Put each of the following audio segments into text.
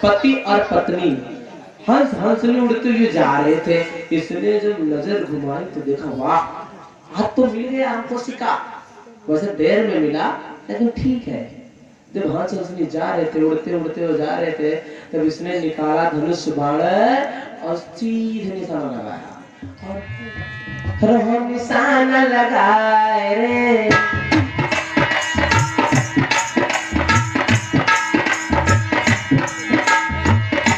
पति और पत्नी हंस हंसने उड़ते हुए जा रहे थे। इसने जब नजर घुमाई तो देखा, वाह आज तो मिल गया हमको शिकार। वैसे देर में मिला लेकिन ठीक है। जब हंस हंसनी जा रहे थे, उड़ते उड़ते हो जा रहे थे, तब इसने निकाला धनुष बाण और सीधे निशाना लगाया और रहो निशाना लगाए रे।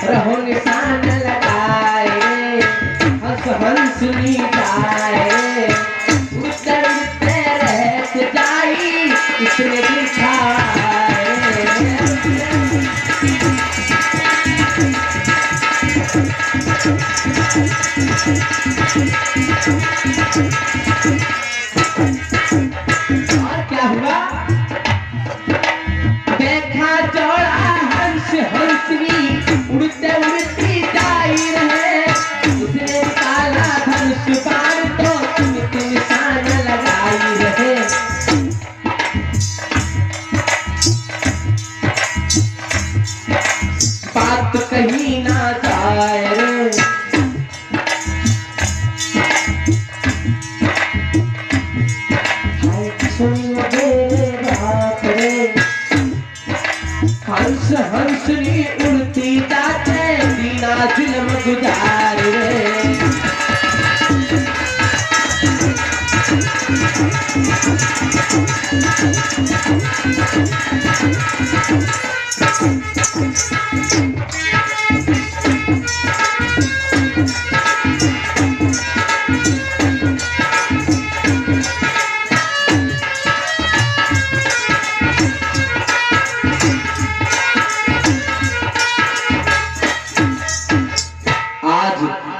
रहो निशाना लगाए रे, हंस हंसनी जाए रे, उड़ते उड़ते रहते जाई इसने दिखाए। और क्या हुआ? देखा जोड़ा हंस हंसनी उड़ते उड़ती जाई रहे, उसने निकाला धनुष बाण तो तुम निशाना लगाई रहे। बात कहीं ना जाए रे, हंस हंसनी उड़ती जाते बिना जुल्म गुजार रे।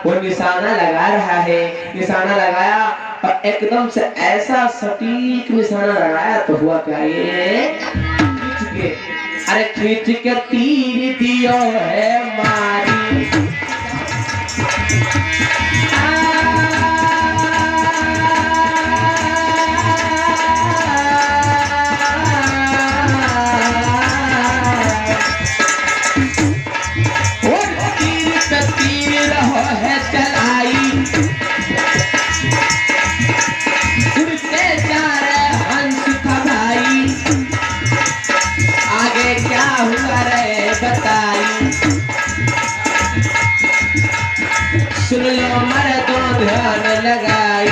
वो निशाना लगा रहा है, निशाना लगाया और एकदम से ऐसा सटीक निशाना लगाया तो हुआ क्या, ये खींच के, अरे खींच के तीर दियो है मारी। सुन लो मर्दों ध्यान लगाई,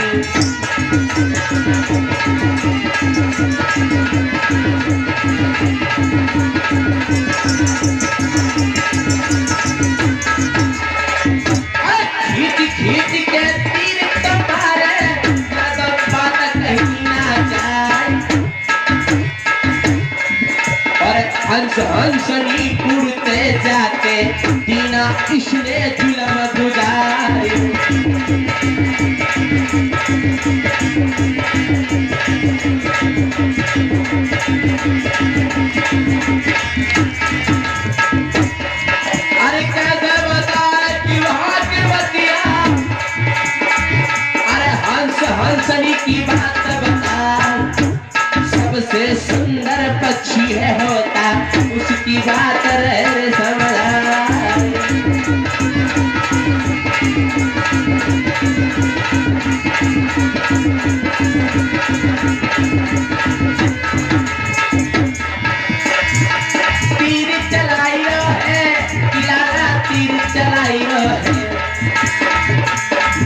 खींच खींच के तीर तुम्हारे बात कहीं ना जाए। और हंस हंसनी उड़ते जाते दीना इसने जुल्म गुजारे। अरे कैसे बताए कि वहां की बतिया, अरे हंस हंसनी की बात बता, सबसे सुंदर पक्षी है होता उसकी बात रे समझा। तीर चलाई है किलारा, तीर चलाई है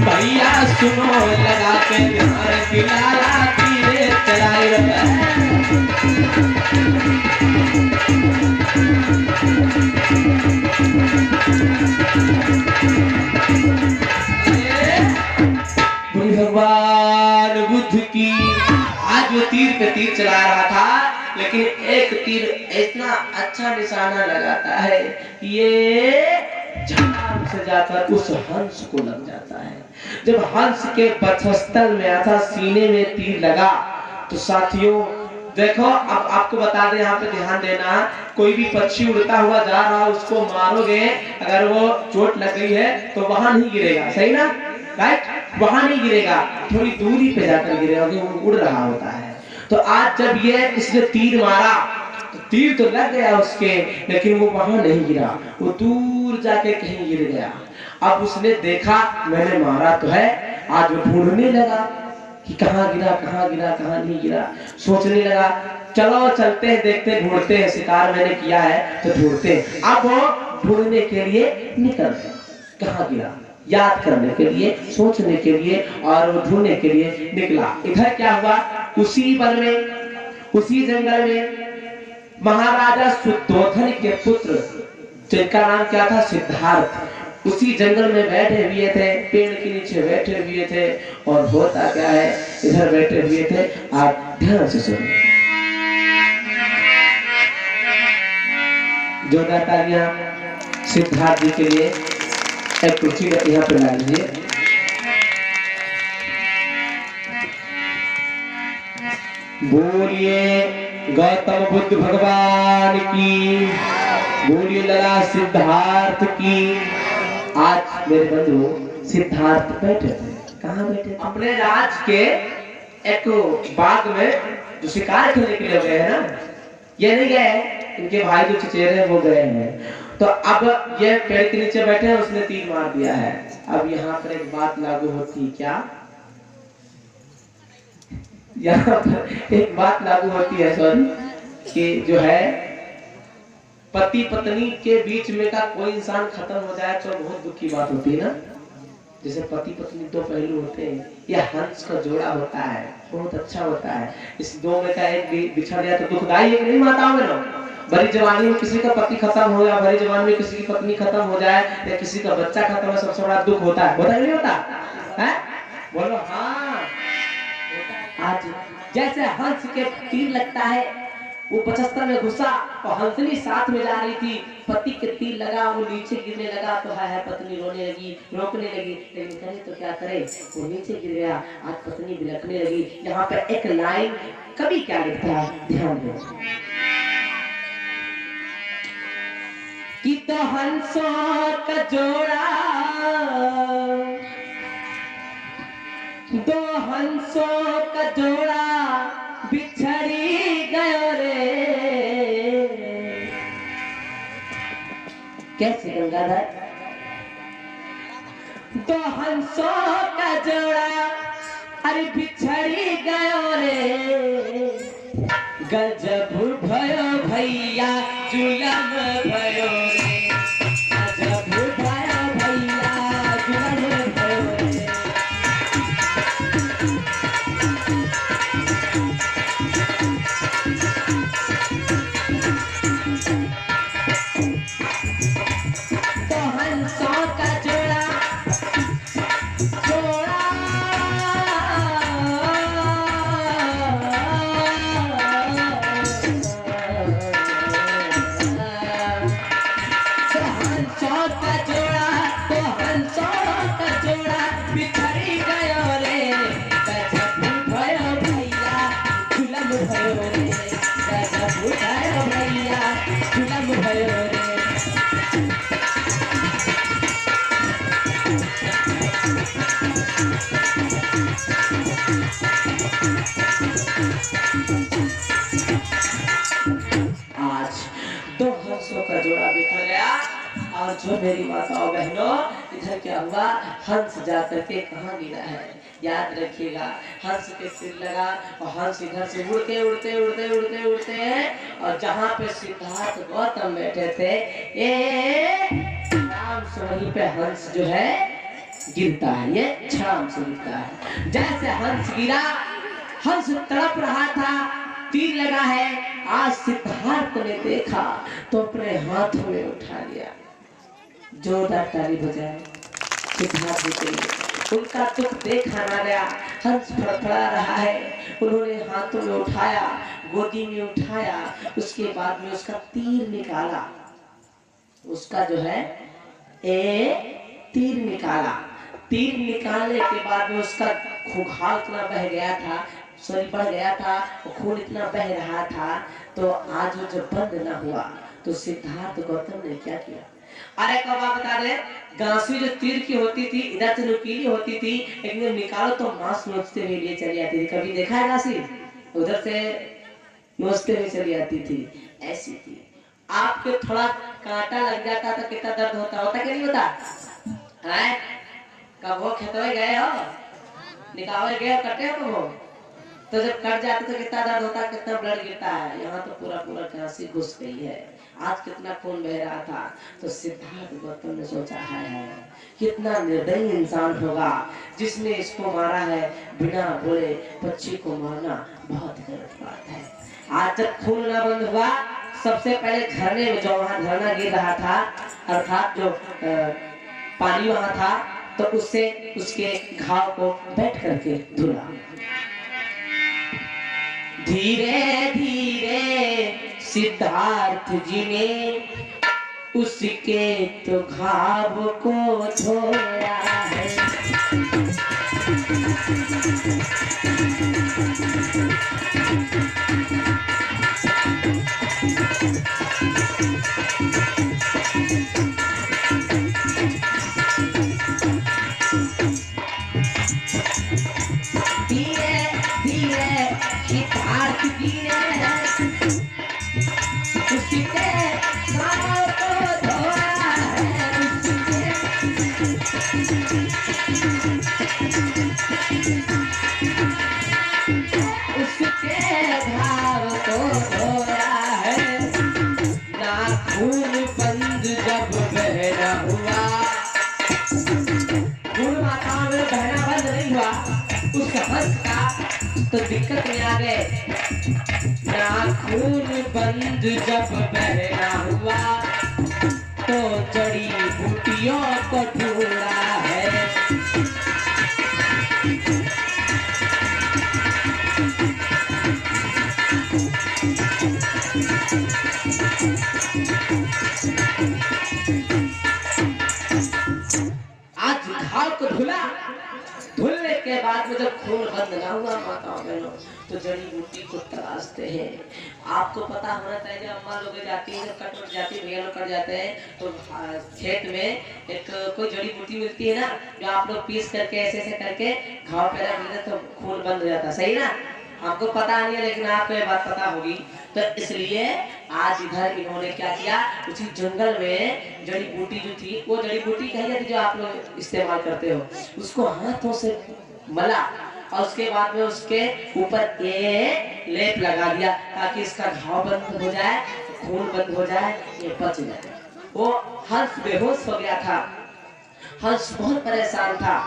भैया सुनो लगा के ध्यान, किलारा तीर चलाई है। भगवान बुद्ध की आज वो तीर पे तीर चला रहा था, लेकिन एक तीर इतना अच्छा निशाना लगाता है ये झाग से जाकर उस हंस को लग जाता है। जब हंस के वक्षस्थल में आता, सीने में तीर लगा तो साथियों देखो, अब आपको बता दें, यहाँ पे ध्यान देना, कोई भी पक्षी उड़ता हुआ जा रहा उसको मारोगे, अगर वो चोट लग गई है तो वहां नहीं गिरेगा, सही ना, राइट, वहां नहीं गिरेगा, थोड़ी दूरी पे जाकर गिरेगा, वो उड़ रहा होता है। तो आज जब ये इसने तीर मारा तो तीर तो लग गया उसके, लेकिन वो वहां नहीं गिरा, वो दूर जाके कहीं गिर गया। अब उसने देखा मैंने मारा तो है, आज वो ढूंढने लगा कि कहाँ गिरा कहाँ गिरा कहाँ नहीं गिरा। सोचने लगा चलो चलते हैं, देखते हैं, ढूंढते हैं, शिकार मैंने किया है तो ढूंढते हैं। अब वो ढूंढने के लिए निकल गया, कहाँ गिरा याद करने के लिए, सोचने के लिए, और वो ढूंढने के लिए निकला। इधर क्या हुआ, उसी वन में, उसी जंगल में महाराजा शुद्धोधन के पुत्र जिनका नाम क्या था, सिद्धार्थ, उसी जंगल में बैठे हुए थे, पेड़ के नीचे बैठे हुए थे। और होता क्या है, इधर बैठे हुए थे, आप ध्यान से सुनिए। जोरदार तालियां सिद्धार्थ जी के लिए। एक कुर्सी यहाँ पे ला लीजिए। बोलिए गौतम बुद्ध भगवान की, बोलिए लला सिद्धार्थ की। आज मेरे बंधु सिद्धार्थ बैठे थे, कहाँ बैठे? अपने राज के एक बाग में, जो शिकार खेलने के लिए गए हैं ना, ये नहीं गए, इनके भाई जो चचेरे वो गए हैं। तो अब ये पेड़ के नीचे बैठे हैं, उसने तीर मार दिया है। अब यहाँ पर एक बात लागू होती, क्या यहाँ पर एक बात लागू होती है सॉरी, कि जो है पति पत्नी के बीच में का कोई इंसान खत्म हो जाए तो बहुत दुख की बात होती है ना। जैसे पति पत्नी दो पहलू होते हैं, यह हंस का जोड़ा होता है, बहुत अच्छा होता है। इस दो में का एक बिछड़ गया तो दुखदाई है कि नहीं माताओं में लोग? बड़ी जवानी में किसी का पति खत्म हो जाए, बड़ी जवानी में किसी की पत्नी खत्म हो जाए, या किसी का बच्चा खत्म हो, सबसे बड़ा दुख होता है, होता है नहीं होता है? बोलो हाँ। आज जैसे हंस के तीर लगता है, वो 75 में घुसा और हंसनी साथ में जा रही थी, पति के तीर लगा, वो नीचे गिरने लगा तो है पत्नी रोने लगी, रोकने लगी, लेकिन करे तो क्या करे, वो नीचे गिर गया। आज पत्नी बिलखने लगी। यहाँ पे एक लाइन कभी क्या लिखता है, ध्यान दो कि तो हंसों का जोड़ा, दो हंसों का जोड़ा बिछड़ी गयो रे। कैसे गंगाधर? दो हंसों का जोड़ा अरे बिछड़ी गयो रे, गजब भयो भैया जुलम भयो रे, गजब भयो भैया जुलम भयो रे। तो हंसों का जोड़ा जोड़ा बिछड़ी गयो रे, गजब भयो भैया जुलम भयो रे, गजब भयो भैया जुलम भयो रे। आज दो हंसों का जोड़ा बिखर गया। और जो मेरी माताओं बहनों, इधर क्या हुआ, हंस जा करके कहाँ गिरा है, याद रखिएगा। हंस के सिर लगा और हंस इधर से उड़ते उड़ते उड़ते उड़ते उड़ते हैं, और जहाँ पे सिद्धार्थ गौतम बैठे थे, आराम से वहीं पे हंस जो है गिरता है, ये छाम से गिरता है। जैसे हंस गिरा, हंस तड़प रहा था, तीर लगा है। आज सिद्धार्थ ने देखा तो अपने हाथों में उठा लिया। जोरदार ताली बजाए सिद्धार्थ जी के लिए। उनका दुख देखा ना गया, हंस फड़फड़ा रहा है, उन्होंने हाथों में उठाया, गोदी में उठाया, उसके बाद में उसका तीर निकाला, उसका जो है तीर निकाला। तीर निकालने के बाद में उसका खूंखार इतना बह गया था, सॉरी बढ़ गया था, खून इतना बह रहा था। तो आज वो जब बंद ना हुआ तो सिद्धार्थ गौतम ने क्या किया, अरे कब आप बता दे, गांसुई जो तीर की होती थी, इधर से नुकीली होती थी, लेकिन निकालो तो मांस नोचते हुए लिए चली आती थी। कभी देखा है गांसुई? उधर से नोचते हुए चली आती थी, ऐसी थी। आपके थोड़ा कांटा लग जाता तो कितना दर्द होता कि नहीं होता है? कब वो खेतवे गए हो, निकाले गए हो, कटे हो कब हो, तो जब कट जाते तो कितना दर्द होता, कितना ब्लड गिरता है। यहाँ तो पूरा पूरा कांसी घुस गई है। आज कितना खून बह रहा था। तो सिद्धार्थ गौतम ने सोचा है कितना निर्दयी इंसान होगा जिसने इसको मारा है। बिना बोले पक्षी को मारना बहुत गलत बात है। आज जब खून ना बंद हुआ, सबसे पहले झरने में, जो वहां झरना गिर रहा था, अर्थात जो पानी वहां था, तो उससे उसके घाव को बैठ करके धुला। धीरे धीरे सिद्धार्थ जी ने उसके तो घाव को धोया है। धीरे धीरे सिद्धार्थ जी ने उसके घाव को धोया है। उसके घाव को धोया है। नाखून बंद जब बहना हुआ, खून माताओं में बहना बंद नहीं हुआ, उस हंस का तो दिक्कत में आ गए। नाखून बंद जब बहना हुआ, तो जड़ी बूटियों को ढूंढा है। आज घाव को धुला, धुलने के बाद में जब खून बंद ना हुआ माताओं बहनों, तो जड़ी बूटी को तराशते हैं। आपको पता होना चाहिए, जब अम्मा लोग जाती है, जब कट जाती है, भैया लोग कट जाते हैं, तो खेत में एक कोई जड़ी बूटी मिलती है ना, जो आप लोग पीस करके ऐसे ऐसे करके घाव पे रख देते तो खून बंद हो जाता है। सही ना? आपको पता नहीं है, लेकिन आपको ये बात पता होगी। तो इसलिए आज इधर इन्होंने क्या किया, उसी जंगल में जड़ी बूटी जो थी, वो जड़ी बूटी कही जाती जो आप लोग इस्तेमाल करते हो, उसको हाथों से मला और उसके बाद में उसके ऊपर ये लेप लगा दिया ताकि इसका घाव बंद हो जाए, खून बंद हो जाए, ये बच जाए। वो हंस बेहोश हो गया था, हंस बहुत परेशान था,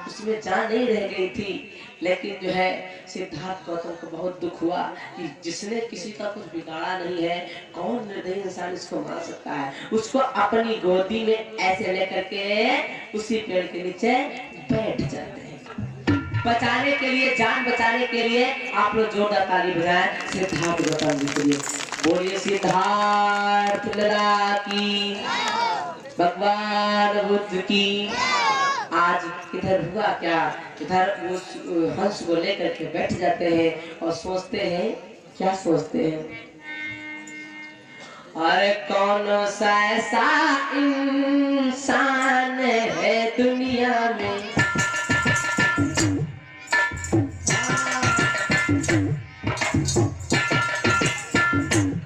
उसमें जान नहीं रह गई थी। लेकिन जो है सिद्धार्थ गौतम को बहुत दुख हुआ कि जिसने किसी का कुछ बिगाड़ा नहीं है, कौन निर्दयी इंसान इसको मार सकता है। उसको अपनी गोदी में ऐसे लेकर के उसी पेड़ के नीचे बैठ जाते हैं। बचाने के लिए, जान बचाने के लिए आप लोग जोरदार ताली बजाएं सिद्धार्थ गौतम जी के लिए। बोलिए सिद्धार्थ लला की, भगवान बुद्ध की। आज इधर हुआ क्या, इधर उस हंस को लेकर के बैठ जाते हैं और सोचते हैं, क्या सोचते हैं, अरे कौन सा ऐसा इंसान है दुनिया में,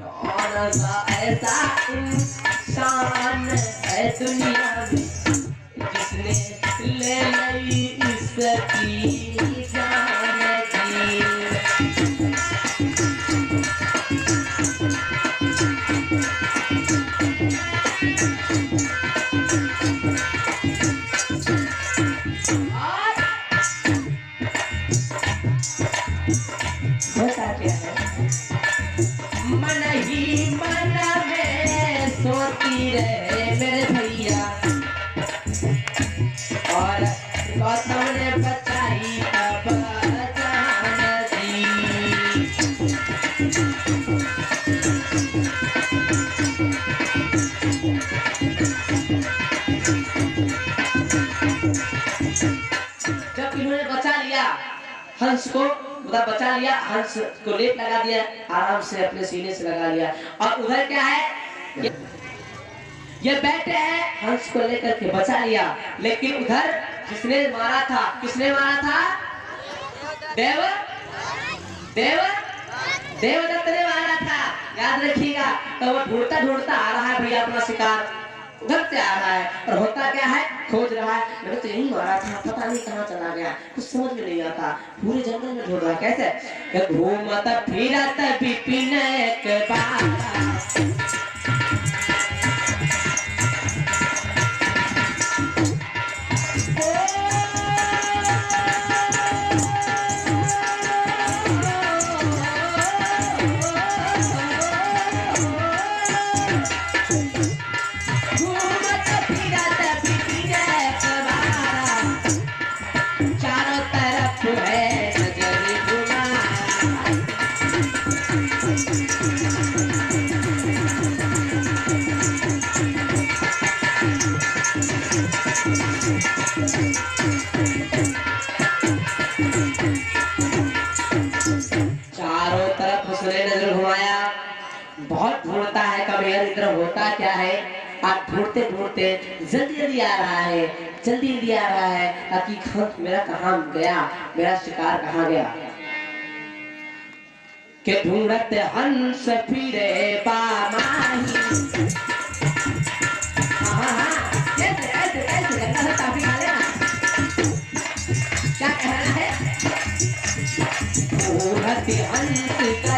कौन सा ऐसा इंसान है दुनिया में जिसने ले ली इसकी जान की। होता क्या है, मन ही मन में सोती रहे मेरे भैया, और गौतम ने बचाई तब जान दी। जब इन्होंने बचा लिया हंस को, मतलब बचा लिया, हंस को लेप लगा दिया, आराम से अपने सीने से लगा लिया, और उधर क्या है, ये बैठे हैं, हंस को लेकर के बचा लिया। लेकिन उधर जिसने मारा था, किसने मारा था, देव देव देवदत्त ने मारा था, याद रखिएगा। तो वो ढूंढता ढूंढता आ रहा है भैया अपना शिकार, उधर से आ रहा है और होता क्या है, खोज रहा है। मैंने तो यही मारा था, पता नहीं कहाँ चला गया, कुछ समझ में नहीं आता, पूरे जंगल में ढूंढ रहा है। कैसे घूमता फिरता बिपिन एक बार, बहुत ढूंढता है कभी इधर होता क्या है। आप ढूंढते ढूंढते जल्दी जल्दी आ रहा है, जल्दी जल्दी आ रहा है ताकि खत मेरा कहाँ गया, मेरा शिकार कहाँ गया। के ढूंढते हंस फिरे पामाही, क्या कह रहा है, ढूंढते हंस गया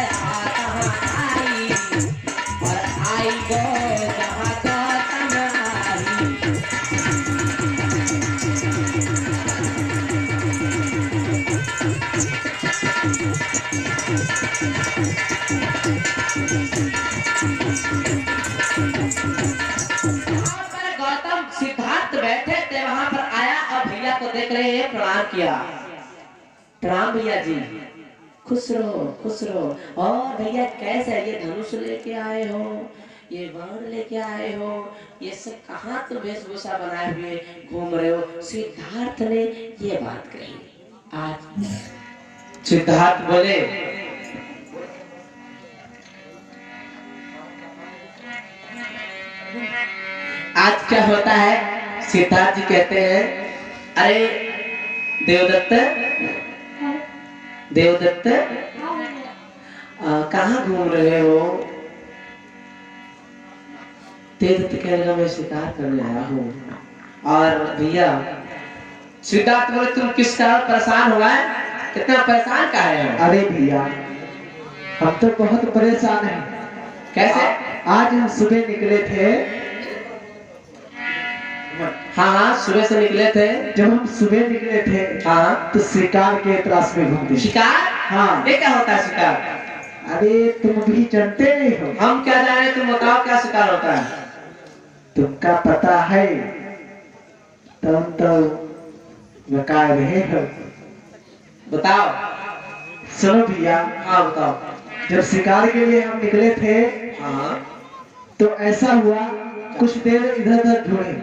सिद्धार्थ बैठे थे वहां पर, आया और भैया को देख रहे हैं, प्रणाम किया। प्रणाम भैया जी, खुश रहो खुश रहो। और भैया कैसे ये धनुष लेके आए हो, ये बाण लेके आए हो, ये सब कहाँ तुम वेशभूषा बनाए हुए घूम रहे हो। सिद्धार्थ ने ये बात कही। आज सिद्धार्थ बोले, आज क्या होता है। सिद्धार्थ जी कहते हैं, अरे देवदत्त, देवदत्त कहाँ घूम रहे हो। देवदत्त कहने लगा, मैं शिकार करने आया हूँ। और भैया सिद्धार्थ बोले, तुम किस कारण परेशान हुआ है, कितना परेशान का है। अरे भैया हम तो बहुत परेशान हैं। कैसे। आज हम सुबह निकले थे। हाँ सुबह से निकले थे। जब हम सुबह निकले थे हाँ तो शिकार के तलाश में घूमते। शिकार। हाँ ये क्या होता है शिकार। अरे तुम भी जानते नहीं हो। हम क्या जाने, तुम बताओ क्या शिकार होता है। तुमका पता है तुम तो बता रहे हो। बताओ। सुनो भैया। हाँ बताओ। जब शिकार के लिए हम निकले थे हाँ तो ऐसा हुआ, कुछ देर इधर उधर ढूंढे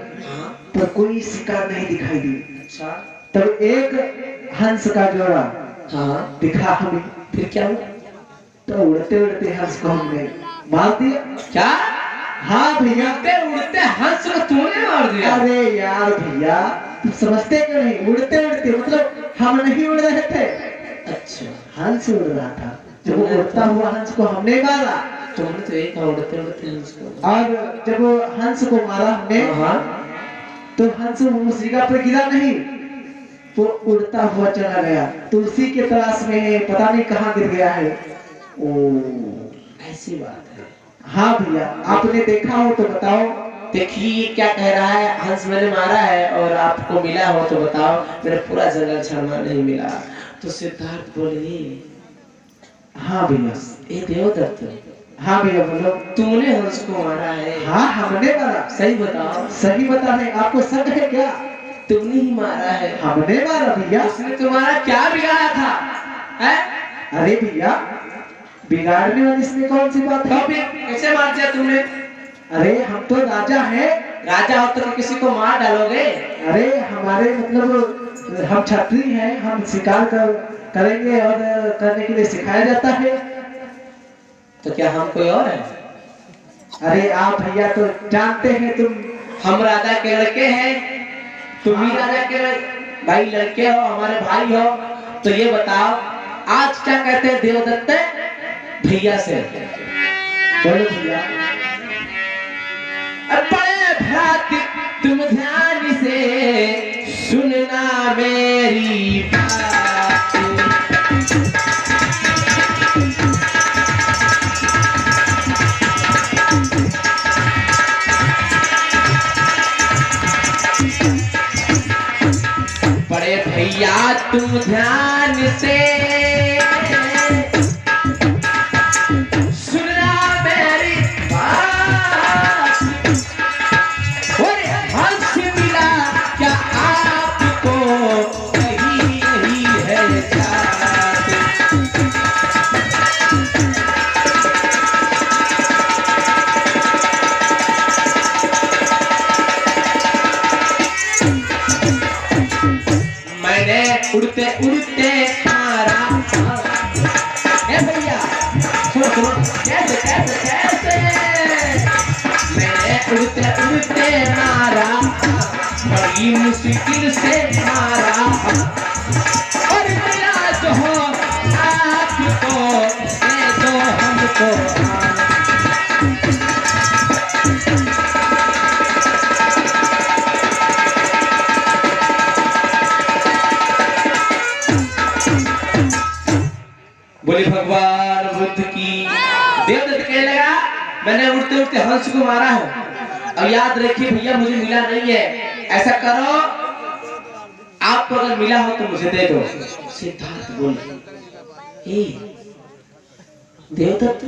तो कोई शिकार नहीं दिखाई दी। अच्छा। तब एक हंस का जोड़ा हाँ दिखा हमें। फिर क्या हुआ। तो उड़ते उड़ते हंस को हमने मार दिया। क्या। हाँ भैया, उड़ते उड़ते हंस को तूने मार दिया। अरे यार भैया तुम समझते क्यों नहीं। उड़ते उड़ते मतलब हम नहीं उड़ रहे थे। अच्छा। हंस उड़ रहा था, जब वो उड़ता हुआ हंस को हमने मारा। तुमने तो एक उड़ते उड़ते हंस को। और जब वो हंस को मारा हमने तो हंस उस जगह पर गिरा नहीं, वो उड़ता हुआ चला गया। तुलसी के तलाश में पता नहीं कहाँ गिर गया है। ओ ऐसी बात है। हाँ भैया, आपने देखा हो तो बताओ। देखिए क्या कह रहा है, हंस मैंने मारा है और आपको मिला हो तो बताओ। मेरा पूरा जंगल छाना नहीं मिला। तो सिद्धार्थ बोले, हाँ भैया। ए देवदत्त। हाँ भैया बोलो। तूने हंस को मारा है। हाँ हमने मारा। सही बताओ। सही बता रहे, आपको शक है क्या। तुमने ही मारा है। हमने मारा भैया। उसने तुम्हारा क्या बिगाड़ा था है? अरे भैया बिगाड़ने वाली इसमें कौन सी बात है। कैसे मार दिया तुमने। अरे हम तो राजा हैं। राजा हो तो किसी को मार डालोगे। अरे हमारे मतलब हम क्षत्रिय हैं, हम शिकार करेंगे और करने के लिए सिखाया जाता है। तो क्या हम कोई और है। अरे आप भैया तो जानते हैं, तुम हम राजा के लड़के हैं, तुम भी राजा के भाई लड़के हो, हमारे भाई हो। तो ये बताओ आज क्या कहते हैं देवदत्त। भैया से। बोलो भैया। बड़े भ्रात तुम ध्यान से सुनना मेरी बात। बड़े भैया तुम ध्यान से सुनना मेरी बात। और हंस मिला क्या आपको, कहीं यही है जात। मैंने उड़ते उड़ते मारा। ए भैया सुनो सुनो, कैसे कैसे कैसे मैंने उड़ते उड़ते मारा, बड़ी मुश्किल से मारा। और मिला जो हो आपको, दे दो हमको। बोले भगवान बुद्ध की। देवदत्त कहने लगा मैंने उड़ते उड़ते हंस को मारा है, और याद रखिए भैया मुझे मिला नहीं है। ऐसा करो आपको अगर मिला हो तो मुझे दे दो। सिद्धार्थ बोले देवदत्त,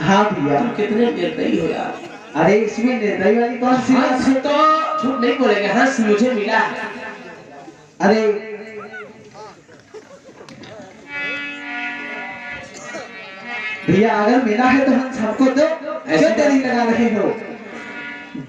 हाँ भैया। तुम कितने निर्दयी हो यार। अरे इसमें निर्दयी वाली कौन सी बात हंस है? तो झूठ नहीं बोलेंगे, हंस मुझे मिला है। अरे भैया अगर मिला है तो हंस हमको दो, क्यों देरी लगा रहे हो?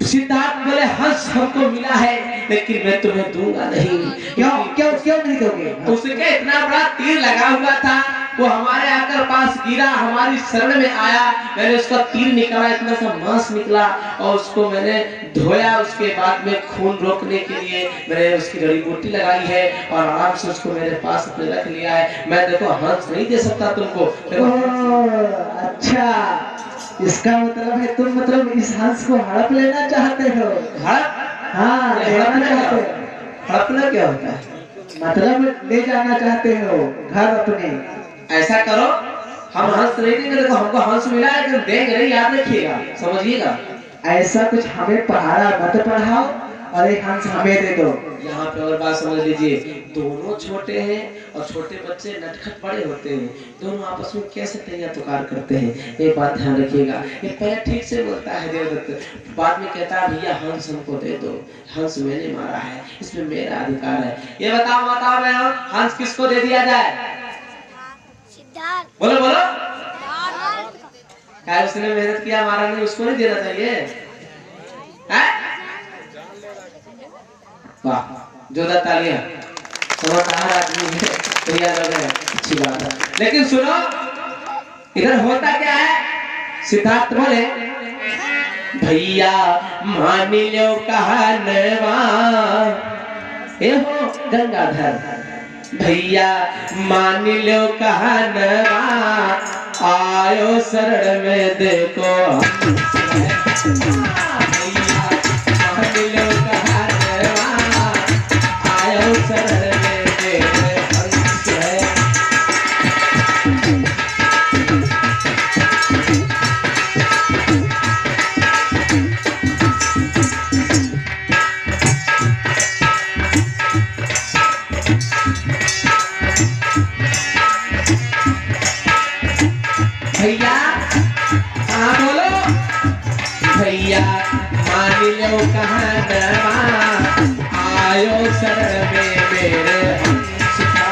सिद्धार्थ बोले हंस हमको मिला है, लेकिन मैं तुम्हें दूंगा नहीं। क्यों क्यों क्यों नहीं दोगे? उसके इतना बड़ा तीर लगा हुआ था, वो हमारे आकर पास गिरा, हमारी शरण में आया। मैंने उसका तीर निकाला, इतना सा मांस निकला, और उसको मैंने धोया। उसके बाद में खून रोकने के लिए मैंने उसकी जड़ी बूटी लगाई है, और आराम से उसको मेरे पास अपने रख लिया है। मैं देखो हंस नहीं दे सकता तुमको। अच्छा, इसका मतलब है तुम मतलब इस हंस को हड़प लेना चाहते हो? हड़प? हाँ, लेना चाहते हो। हड़पना क्या होता है? मतलब ले जाना चाहते हो घर अपने। ऐसा करो, हम हंस नहीं देंगे, देखो हमको हंस मिला है, लेकिन देंगे नहीं, याद रखिएगा, समझिएगा। ऐसा कुछ हमें पढ़ाना मत पढ़ाओ, और एक हंस हमें दे दो। यहाँ पे और बात समझ लीजिए, दोनों छोटे हैं, और छोटे बच्चे नटखट बड़े होते हैं, दोनों आपस में कैसे तैयार पुकार करते हैं, ये बात ध्यान रखिएगा। ये पहले ठीक से बोलता है देवदत्त, बाद में कहता है भैया हंस हमको दे दो, हंस मैंने मारा है, इसमें मेरा अधिकार है। ये बताओ बताओ मैं हंस किसको दे दिया जाए? बोलो बोलो। क्या उसने मेहनत किया, हमारा नहीं, उसको नहीं देना चाहिए? वाह, जोरदार तालियां। समझदार आदमी है, बढ़िया लग रहा है, अच्छी बात है। लेकिन सुनो, इधर होता क्या है? सिद्धार्थ बोले भैया मान लो कहनवा, ए हो गंगाधर, भैया मान लो कहनवा, आयो शरण में देखो भैया मान लो कहनवा, आयो शरण में देखो हंस है। भैया हाँ बोलो, भैया मान लो कहनवा, आयो शरण में मेरे हंस का।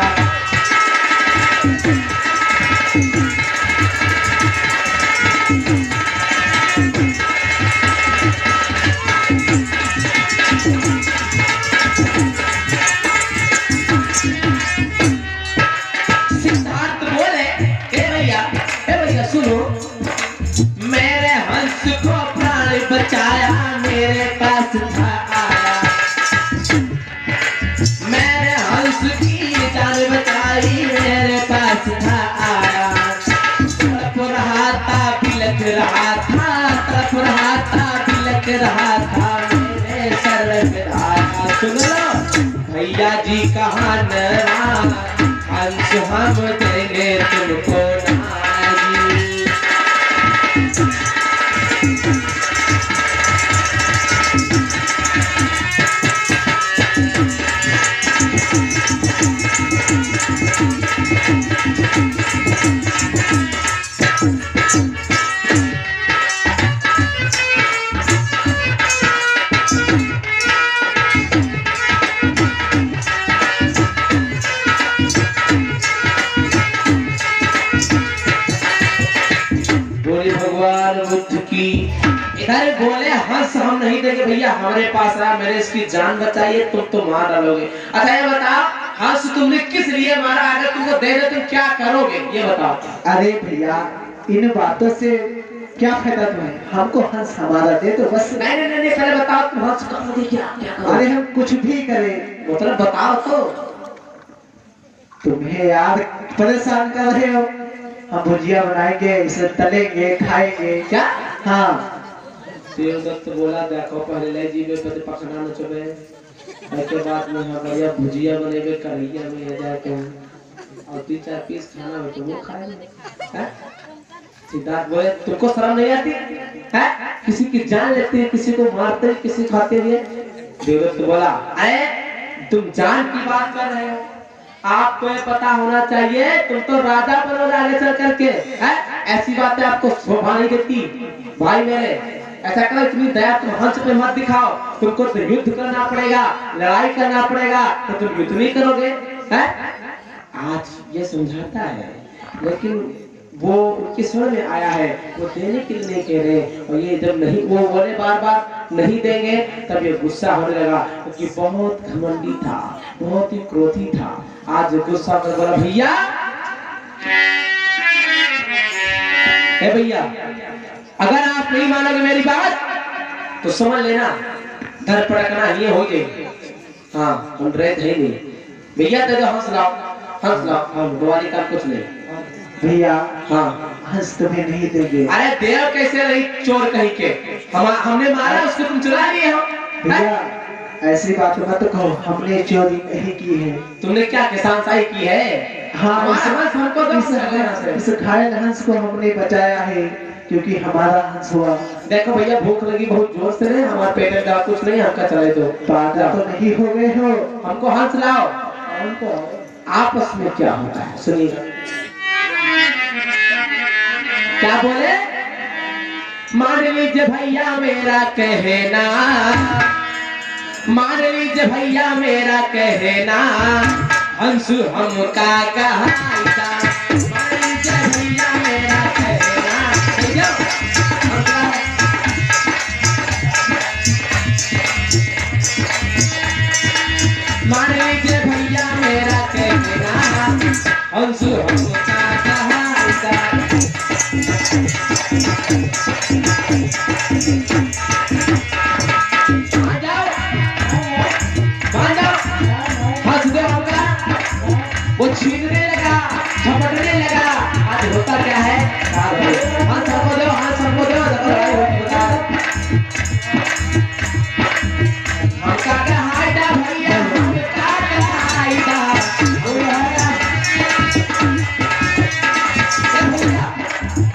सिद्धार्थ बोले ए भैया सुनो, मेरे हंस को प्राण बचाया, मेरे पास था आया, मेरे हंस की जान बचाई, मेरे पास था आया। था मेरे सर पे आया। सुन लो भैया जी कहा नाराज, हंस हम देंगे तुमको नाजी। भगवान बुद्ध की। इधर बोले हंस हम नहीं देंगे भैया, हमारे पास रहा, मेरे इसकी जान बचाइए, तुम तो मार डालोगे। अच्छा ये बताओ हंस तुमने किस लिए मारा, अगर तुमको दे दे तुम क्या करोगे ये बताओ। अरे भैया इन बातों से क्या फायदा तुम्हें, हमको हंस हमारा दे तो बस। नहीं नहीं नहीं पहले बताओ तुम हंस करोगे क्या क्या करोगे? अरे हम कुछ भी करें, मतलब बताओ तो। तुम्हें यार परेशान कर रहे हो, हम भुजिया बनाएंगे, इसे तलेंगे, खाएंगे। क्या? हाँ देवदत्त बोला देखो पहले ले जीवे पति पखना न चबे, उसके बाद में हम बढ़िया भुजिया बनेबे करैया में जाके और 3-4 पीस खाना हो तो वो खाएंगे। हैं? सिद्धार्थ बोले तुमको शर्म नहीं आती है? किसी की जान लेते हैं, किसी को मारते हैं, किसी खाते हुए। देवदत्त बोला अरे तुम जान की बात कर रहे हो, आपको ये पता होना चाहिए तुम तो राजा बनोगे आगे चल करके। ऐसी बातें आपको शोभा नहीं देती भाई मेरे। ऐसा करो इतनी दया तुम हंस पे मत दिखाओ, तुमको तो युद्ध करना पड़ेगा, लड़ाई करना पड़ेगा, तो तुम युद्ध नहीं करोगे। आज ये समझाता है लेकिन वो उनके स्वर में आया है, वो देने के लिए नहीं कह रहे। और ये जब नहीं वो बोले बार बार नहीं देंगे तब ये गुस्सा होने लगा, क्योंकि बहुत घमंडी था, बहुत ही क्रोधी था। आज गुस्सा कर बोला भैया ए भैया अगर आप नहीं मानोगे मेरी बात तो समझ लेना धर पड़कना ये हो जाएगी। हाँ हम रेत है नहीं भैया, दे दो हंस लाओ, हंस लाओ, हम दिवाली का कुछ नहीं भैया। हाँ हंस तुम्हें नहीं देंगे। अरे देव कैसे नहीं, चोर कहीं के हमने मारा उसको तुम चुरा लिए हो। भैया ऐसी बात मत कहो, हमने चोरी नहीं की है। तुमने क्या किसान साई की है? हाँ इस घायल हंस को हमने बचाया है क्योंकि हमारा हंस हुआ। देखो भैया भूख लगी बहुत जोर से है, हमारे पेट में दवा कुछ नहीं, हमका चले दो। पागल तो नहीं हो गए हो, हमको हंस लाओ। आपस में क्या होता है सुनिएगा। क्या बोले? मान लीजिए भैया मेरा कहना, मान लीजिए भैया मेरा कहना, हंस हमका कहाता। मान लीजिए भैया मेरा कहना, मान लीजिए भैया मेरा कहना, हंस हमका कहाता। वो छीनने लगा, झपटने लगा। आज होता क्या है? हाँ सबको दो, हाँ सबको दो, हमका कहाईदा भैया, हमका कहाईदा।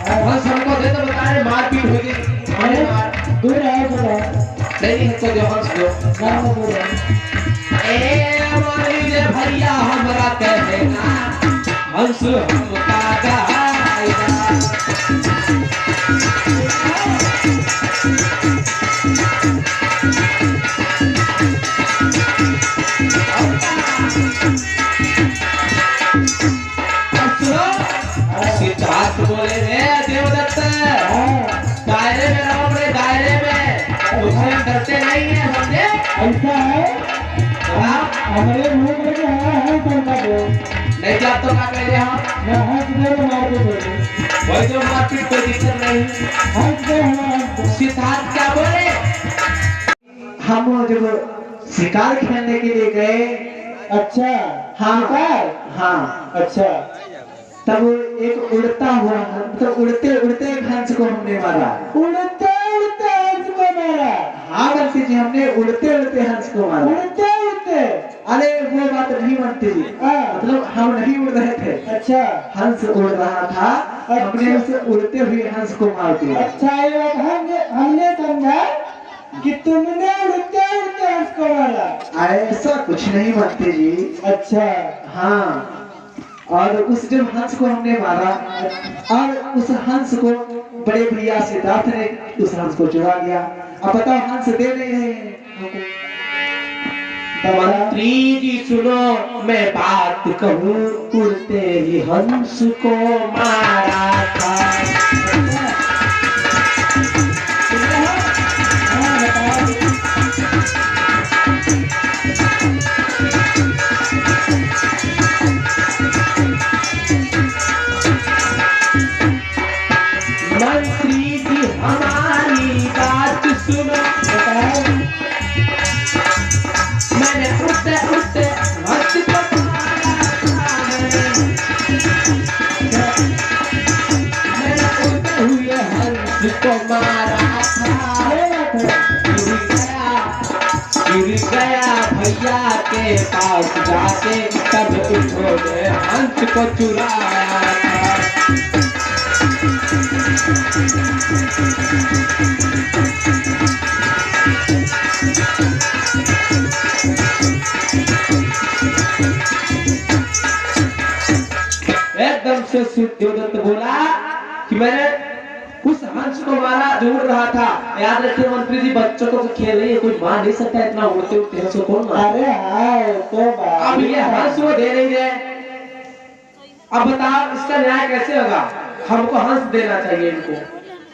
हाँ सबको दे तो बता रहे मारपीट हो गई। दूर है बोलो नहीं हमको दो, हंस दो। भैया हमरा कहना, हंस हमका कहाईदा। सिद्धार्थ बोले रे देवदत्त दायरे में रहो, अपने दायरे में, उससे डरते नहीं है समझे। ऐसा है हमारे मुंह में जो है करना दो नहीं क्या तो क्या कह रहे हम मैं हंस दे मार दो वही जो मारपीट कोई दिक्कत नहीं। हंस दे। सिद्धार्थ क्या बोले? हम जब शिकार खेलने के लिए गए। अच्छा हाँ हाँ अच्छा, तब एक उड़ता हुआ मतलब उड़ते उड़ते एक हंस को हमने मारा। उड़ते उड़ते हंस को मारा? हाँ मंत्री जी, हमने उड़ते उड़ते हंस को मारा। उड़ते उड़ते? अरे वो बात नहीं मंत्री जी, मतलब हम नहीं उड़ रहे थे। अच्छा, हंस उड़ रहा था, हमने उसे उड़ते हुए हंस को मार दिया। अच्छा, ये बात हमने समझा कि तुमने उड़ते उड़ते हंस को मारा। ऐसा कुछ नहीं मंत्री जी। अच्छा, हाँ, और उस जब हंस को हमने मारा और उस हंस को बड़े भैया सिद्धार्थ ने उस हंस को चुरा लिया। अब बताओ, हंस दे नहीं रहे हैं। मंत्री जी सुनो, मैं बात कहूँ, उड़ते ही हंस को मारा था। मंत्री जी हमारी बात सुनो, मैंने उड़ते उड़ते हंस को मारा था। मैंने उड़ते हुए हंस को मारा था। गिर गया भैया के पास जाके, तब उन्होंने हंस को चुराया था। एकदम से देवदत्त बोला कि मैंने उस हंस को मारा जो उड़ रहा था। याद रखिए मंत्री जी, बच्चों को तो खेल रही है, कोई मार नहीं सकता इतना उड़ते उड़ते हंस को, कौन मार? अरे हाँ, तो अब ये हंस वो दे नहीं रहे। अब बताओ इसका न्याय कैसे होगा? हमको हंस देना चाहिए इनको,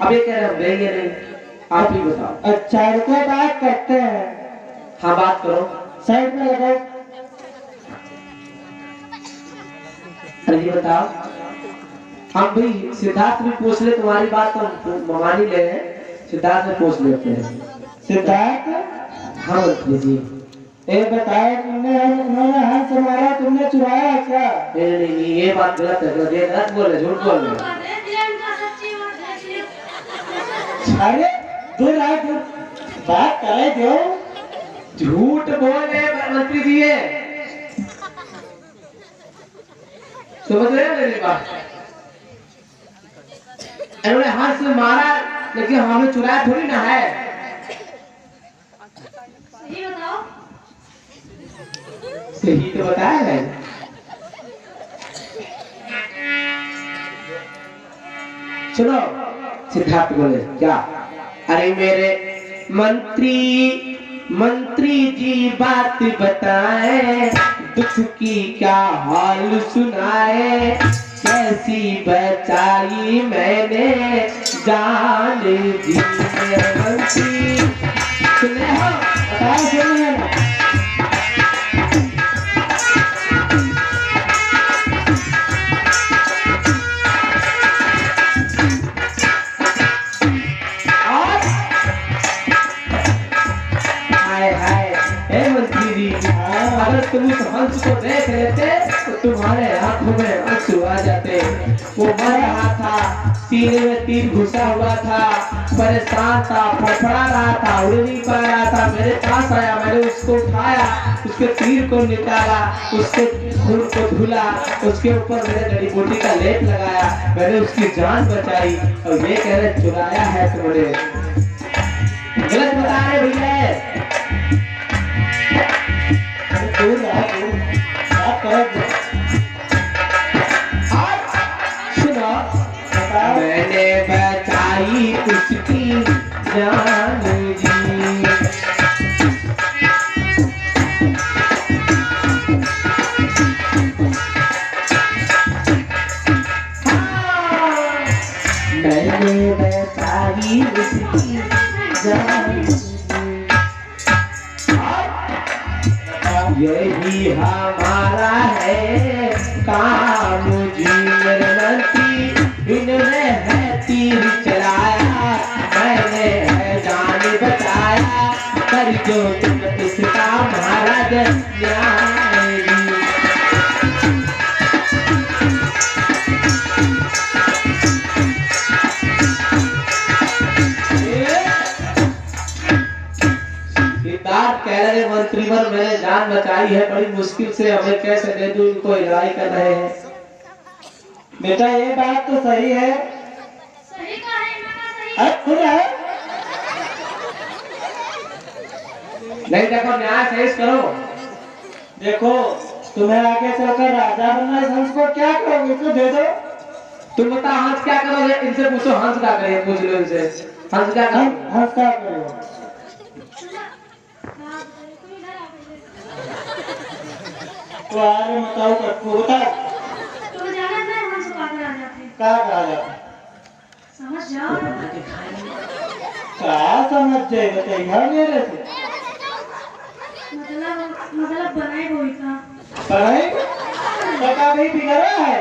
अब ये कह रहे हम देंगे नहीं, आप ही बताओ। अच्छा, रुको, बात करते हैं। हाँ बात करो। साइड में लगाओ। अरे ये बताओ, हम भी सिद्धार्थ भी पूछ ले, तुम्हारी बात तो मान ही ले, सिद्धार्थ में पूछ लेते हैं। सिद्धार्थ, हाँ मंत्री जी। ये बताओ, उन्होंने हंस मारा, तुमने चुराया क्या? नहीं, ये बात गलत है, गलत बोल रहे, झूठ बोल रहे। अरे दूर आ, बात करे दो। झूठ बोल रहे मंत्री जी ये, समझ रहे हैं मेरी बात? इन्होंने हंस मारा, लेकिन हमें चुराया थोड़ी ना है। सही बताओ। सही तो बताया है। सुनो, सिद्धार्थ बोले क्या? अरे मेरे मंत्री जी बात बताए, दुख की क्या हाल सुनाए, कैसी बचाई मैंने जान जी। मंत्री सुने हो? बताओ, सुनिए ना। अगर तुम उस हंस को देख लेते तो तुम्हारे आंखों में आंसू आ जाते। वो मर रहा था, सीने में तीर घुसा हुआ था, परेशान था, फड़फड़ा रहा था, उड़ नहीं पा रहा था। मेरे पास आया, मैंने उसको उठाया, उसके तीर को निकाला, उसके खून को धुला, उसके ऊपर मेरे जड़ी बूटी का लेप लगाया, मैंने उसकी जान बचाई। और ये कह रहे चुराया है तुमने, गलत बता रहे भैया। सुनो, मैंने बचाई उसकी जान जी। मैंने बचाई उसकी जान, यही हमारा है काम जी। मेरे मंत्री इन्होंने है तीर चलाया, मैंने है जान बचाया, कर जो तुम इसका महाराज न्याय। सिद्धार्थ कह रहे मंत्रीवर मैंने जान बचाई है, बड़ी मुश्किल से, हमें कैसे दे दूं, इनको लड़ाई कर रहे हैं। बेटा ये बात तो सही है। सही कहा है, मामा सही। खुद है। नहीं देखो, न्याय सही से करो। देखो तुम्हें आगे चलकर राजा बनना है, हंस को क्या करोगे? इसको दे दो। तुम बता हंस क्या करोगे? इनसे पूछो हंस क्या करे, पूछ लो इनसे हंस क्या करो। हंस क्या करो? तो आगे बताओ, कटको बताओ। तो जाना है हम सब पागल आ जाते हैं। क्या कहा जाता? समझ जाओ ना। क्या समझ जाए बताइए मेरे से? मतलब बनाए हुई था। पढ़ाई पका भी बिगड़ा है।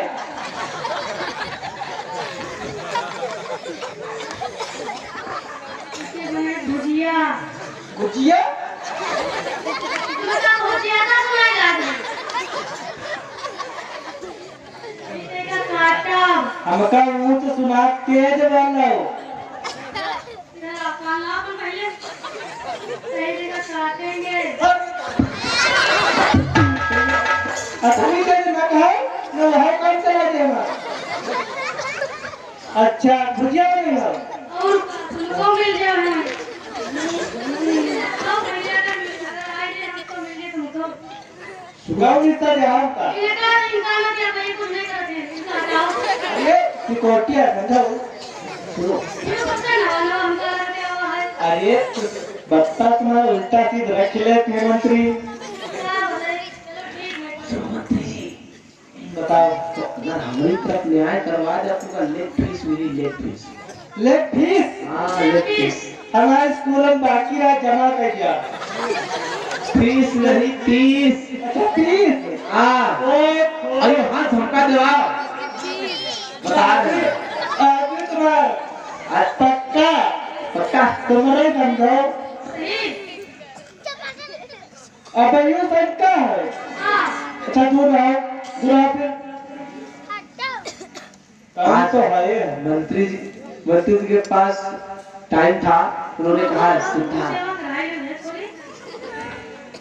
इसके बने भुजिया। गुजिया? मतलब भुजिया ना सुनाएगा आदमी। इसे का काटा। हमका मुंह से सुना तेज बोलो। इधर कान ला अपन पहले। सही जगह काटेंगे। असली तेज न कहे न है कौन चला देगा। अच्छा भुजिया नहीं हो। और तुमको मिल जाए हमें। तो भैया का मिल जाए, आइए हमको मिल जाए तुमको। गाँव रिश्ता दे आपका। इनका इंसान क्या भाई कुछ नहीं करते हैं। इनका हटाओ। अरे सिकोटिया समझाओ। ये बच्चा ना वाला हमका लग गया हुआ है। अरे बत्ता तुम्हारा उल्टा सीध रख ले थे मंत्री। क्या बताइए? चलो ठीक है। बताओ। तो अगर हमारी तरफ न्याय करवा दे आपका लेग पीस मिली, लेग पीस। लेग फीस हाँ लेग पीस। हमारे स्कूल में बाकी रहा जमा कर दिया। फीस नहीं पीस। अच्छा फीस। हाँ अरे हाथ झमका दो बता दे। आगे तुम्हारा पक्का पक्का तुम्हारे बंधो। सही। अब यूं सकता है। हाँ। अच्छा दूर रहो, दूर रहो फिर। काम तो है। मंत्री जी के पास टाइम था, उन्होंने कहा सिद्धार्थ सेवा कराई है थोड़ी।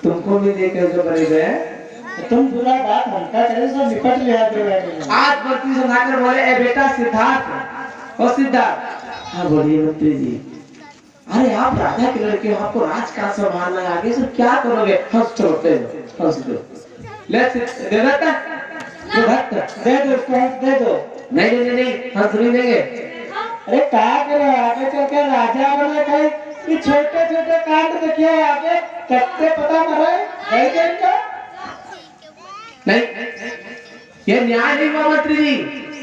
तुमको भी देकर जो बने गए। तुम पूरा बात हमका करे सब निपट लिया करो। आज मंत्री सुनाकर बोले ए बेटा सिद्धार्थ, ओ सिद्धार्थ। हाँ बोलिए मंत्री जी। अरे आप राजा के लड़के हो, आपको राज का संभालना है, आगे से क्या करोगे? हंस छोड़ते हो, हंस दो। ले दे देता दे दो उसको, दे दो। नहीं नहीं नहीं हंस नहीं देंगे। अरे क्या करो आगे चल के राजा बने कहीं ये छोटे छोटे कांड देखिए आगे कत्ते पता मरे है क्या इनका? नहीं ये न्याय नहीं हुआ मंत्री जी।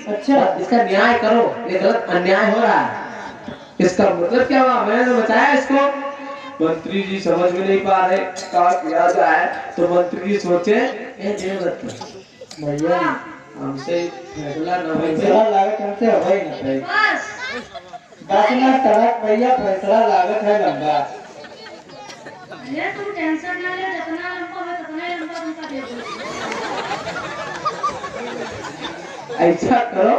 अच्छा इसका न्याय करो, ये गलत अन्याय हो रहा है। इसका मतलब क्या हुआ? मैंने तो बचाया इसको। मंत्री जी समझ में नहीं पा रहे क्या किया जाए, तो मंत्री जी सोचे ए देवदत्त भैया हमसे फैसला न हो फैसला लागत हमसे हो ही ना भाई। बस ना तड़क भैया फैसला लागत है लंबा। ये तुम टेंशन ना ले, जितना लंबा है उतना ही लंबा तुमका दे दूँ। ऐसा करो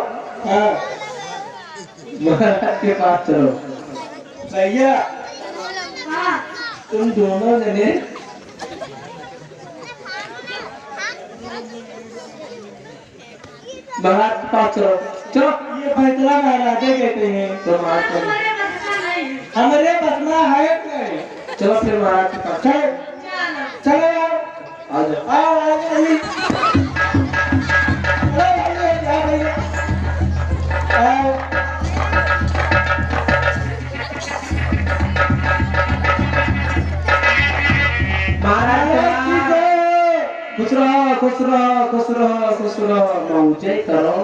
हाँ महाराज के पास चलो। भैया हाँ। तुम दोनों जने महाराज के पास चलो। चलो ये फैसला महाराजे कहते हैं। तो महाराज को हमारे बस का नहीं है। हमरे बसना है नहीं। चलो फिर महाराज के पास चलो चलो। चलो यार आ जाओ। आओ आओ अभी आओ महाराज खुश रहो खुश रहो खुश रहो खुश रहो, मौजे करो।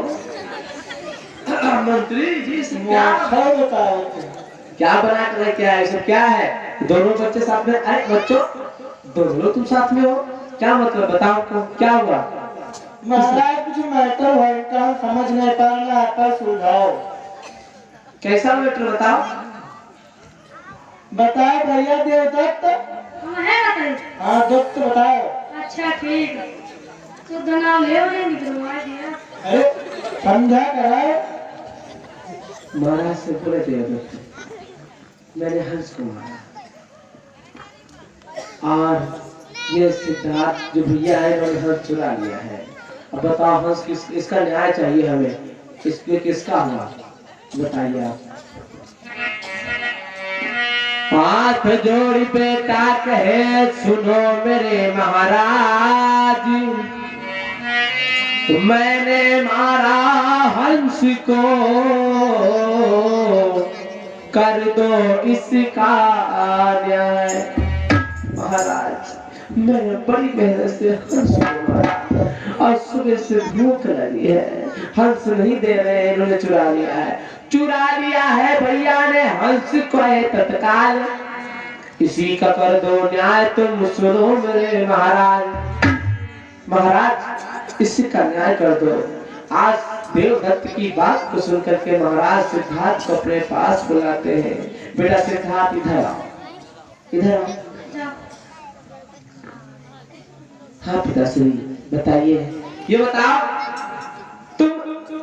मंत्री जी से क्या बताओ क्या बना कर क्या है? सब क्या है? दोनों बच्चे साथ में? अरे बच्चों दोनों तुम साथ में हो, क्या मतलब बताओ को क्या हुआ? महाराज कुछ मैटर है का समझ नहीं पा रहा, आपका सुझाव कैसा मैटर बताओ? बताओ भैया देवदत्त। हम है बताइए। हाँ दत्त बताओ। अच्छा ठीक है। तो नाम ले और निकलवा दिया। अरे समझा कराओ। महाराज से बोले थे मैंने हंस को मारा। और ये सिद्धार्थ जो भैया है इन्होंने हंस चुरा लिया है। अब बताओ हंस इसका न्याय चाहिए हमें, इसके किसका हुआ बताइए आप। हाथ जोड़ी बेटा कहे सुनो मेरे महाराज, मैंने मारा हंस को, कर दो इसका न्याय। महाराज मैं बड़ी मेहनत से हंस को मारा और सुबह से भूख लगी है, हंस नहीं दे रहे, इन्होंने चुरा लिया है भैया ने हंस को तत्काल, इसी का कर दो न्याय, तुम सुनो मेरे महाराज। महाराज इसी का न्याय कर दो। आज देवदत्त की बात को सुनकर के महाराज सिद्धार्थ को अपने पास बुलाते हैं। बेटा सिद्धार्थ इधर आओ, इधर आओ। हाँ पिताश्री बताइए, ये बताओ तुम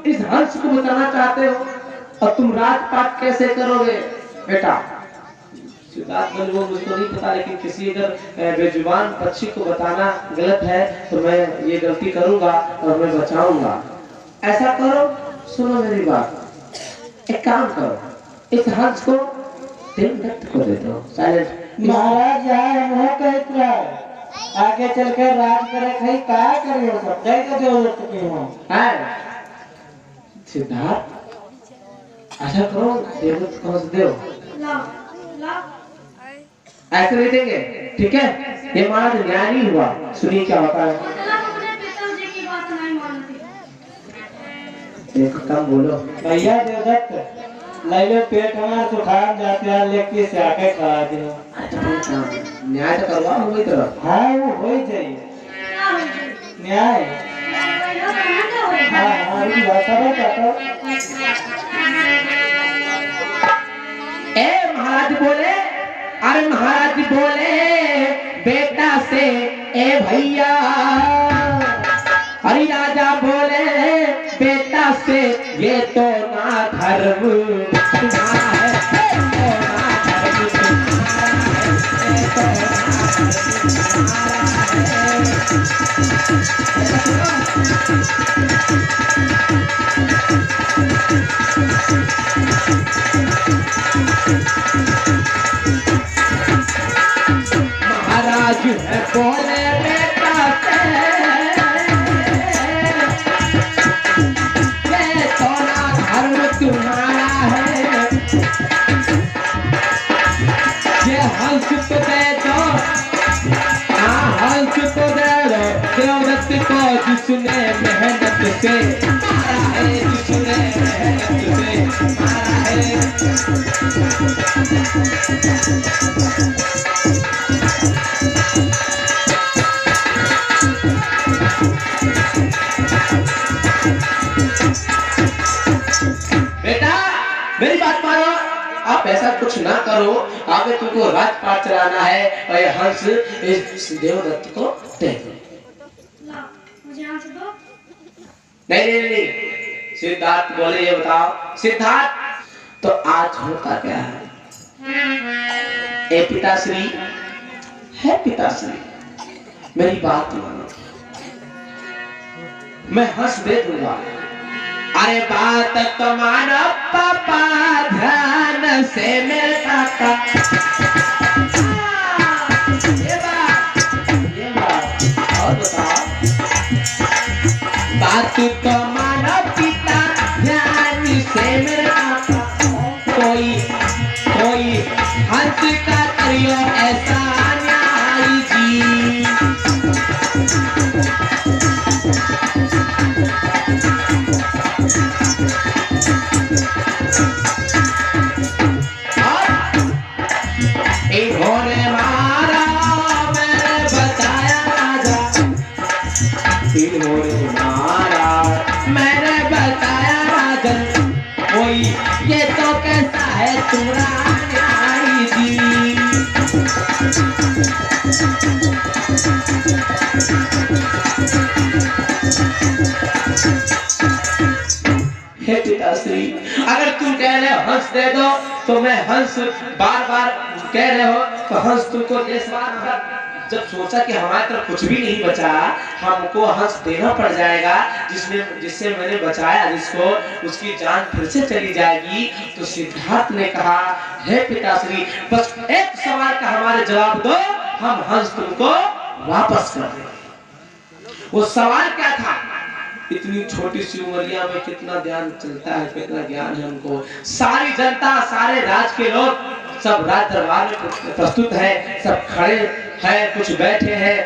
इस हंस को बताना चाहते हो और तुम राजपाट कैसे करोगे बेटा? सिद्धार्थ बोले वो मुझको नहीं पता, लेकिन किसी अगर बेजुबान पक्षी को बताना गलत है तो मैं ये गलती करूंगा और मैं बचाऊंगा। ऐसा करो, सुनो मेरी बात, एक काम करो, इस हंस को देवदत्त को दे दो। साइलेंट। महाराज यहाँ मोह कहत रहा है, आगे चलकर राज करे खई का करियो सब दे तो जरूरत की हो है सिद्धार्थ। ऐसा करो देवदत्त को दो, ऐसे नहीं देंगे, ठीक है? ये महाराज न्याय नहीं हुआ। सुनिए क्या होता है। एक कम बोलो भैया देवदत्त ले लो, पेट हमारे सुखा जाते हैं, लेके से आके खा दो। न्याय तो करवा हुई तरह। हाँ वो हो ही चाहिए न्याय। हाँ हाँ ये भाषा बताओ। ए महाराज बोले, अरे महाराज बोले बेटा से ए भैया, अरे राजा बोले बेटा से ये तो ना धर्म तुम्हारा है, महाराज है बोले बेटा से ये तो ना धर्म तुम्हारा है, ये हंस तो दे दो, हंस तो दे दो देवदत्त को, जिसने मेहनत से मारा है, जिसने मेहनत से मारा है। बेटा मेरी बात मानो, आप ऐसा कुछ ना करो, आगे तुमको राजपाट चलाना है और ये हंस इस देवदत्त को दे दो। नहीं नहीं नहीं, सिद्धार्थ बोले ये बताओ सिद्धार्थ, तो आज होता क्या है? ए पिताश्री, है पिताश्री मेरी बात मानो, मैं हंस दे दूंगा। अरे बात तो मानो पापा ध्यान से मेरे पापा, ये बात और बताओ। बात तो मानो पिता ध्यान से मेरे पापा, कोई हंस का करियो ऐसा न्याय जी। इन्होंने मारा मैंने बताया राजा, इन्होंने मारा मैंने बताया राजा, कोई ये तो कैसा है तुम्हारा न्याय जी। हे पिताश्री, अगर तुम कह रहे हो हंस दे दो तो मैं हंस, बार बार कह रहे हो तो हंस तुमको देश बार जब सोचा कि हमारे तरफ कुछ भी नहीं बचा, हमको हंस देना पड़ जाएगा जिससे मैंने बचाया जिसको, उसकी जान फिर से चली जाएगी। तो सिद्धार्थ ने कहा, हे पिताश्री, बस एक सवाल का हमारे जवाब दो, हम हंस तुमको वापस कर देंगे। वो सवाल क्या था? इतनी छोटी सी उमरिया में कितना ध्यान चलता है, कितना ज्ञान है हमको। सारी जनता, सारे राज के लोग सब राज दरबार में प्रस्तुत है, सब खड़े हैं, कुछ बैठे हैं,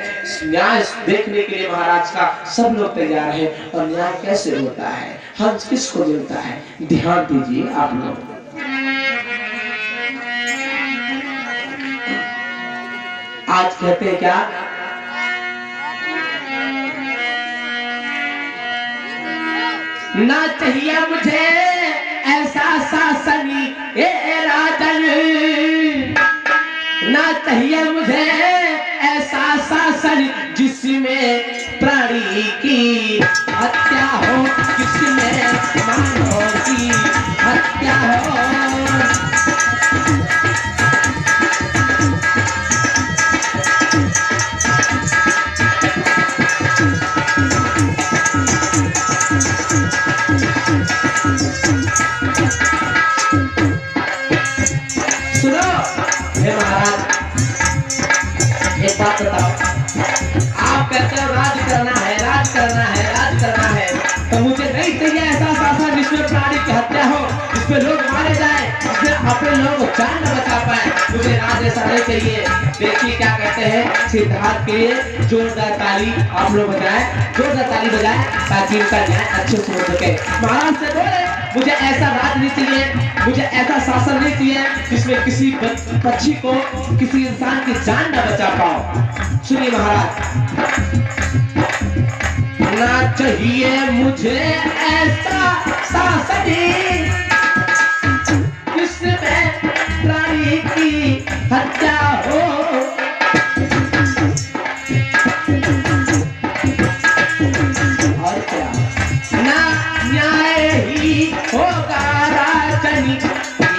न्याय देखने के लिए महाराज का सब लोग तैयार है। और न्याय कैसे होता है, हंस किसको मिलता है, ध्यान दीजिए आप लोग। आज कहते हैं क्या, ना चाहिए मुझे ऐसा शासन ए राजन, ना चाहिए मुझे ऐसा शासन जिसमें प्राणी की हत्या हो, जिसमें मानव की हत्या हो। एक बात बताओ, आप कहते हो राज करना है, राज करना है, राज करना है, तो मुझे नहीं चाहिए ऐसा शासन जिसमें प्राणी की हत्या हो, जिसमें लोग मारे जाए, जिसमें अपने लोगों को जान न बचा पाए। मुझे राज ऐसा नहीं चाहिए। देखिए क्या कहते हैं सिद्धार्थ के लिए, जोरदार ताली आप लोग बजाएं, जोरदार ताली बजाएं ताकि इनका न्याय अच्छे से हो सके। महाराज से बोले, मुझे ऐसा राज नहीं चाहिए, मुझे ऐसा शासन नहीं चाहिए जिसमें किसी पक्षी को, किसी इंसान की जान न बचा पाओ। सुनिए महाराज, ना चाहिए मुझे ऐसा शासन जिसमें प्राणी की हत्या हो, और क्या, ना न्याय ही होगा राजन,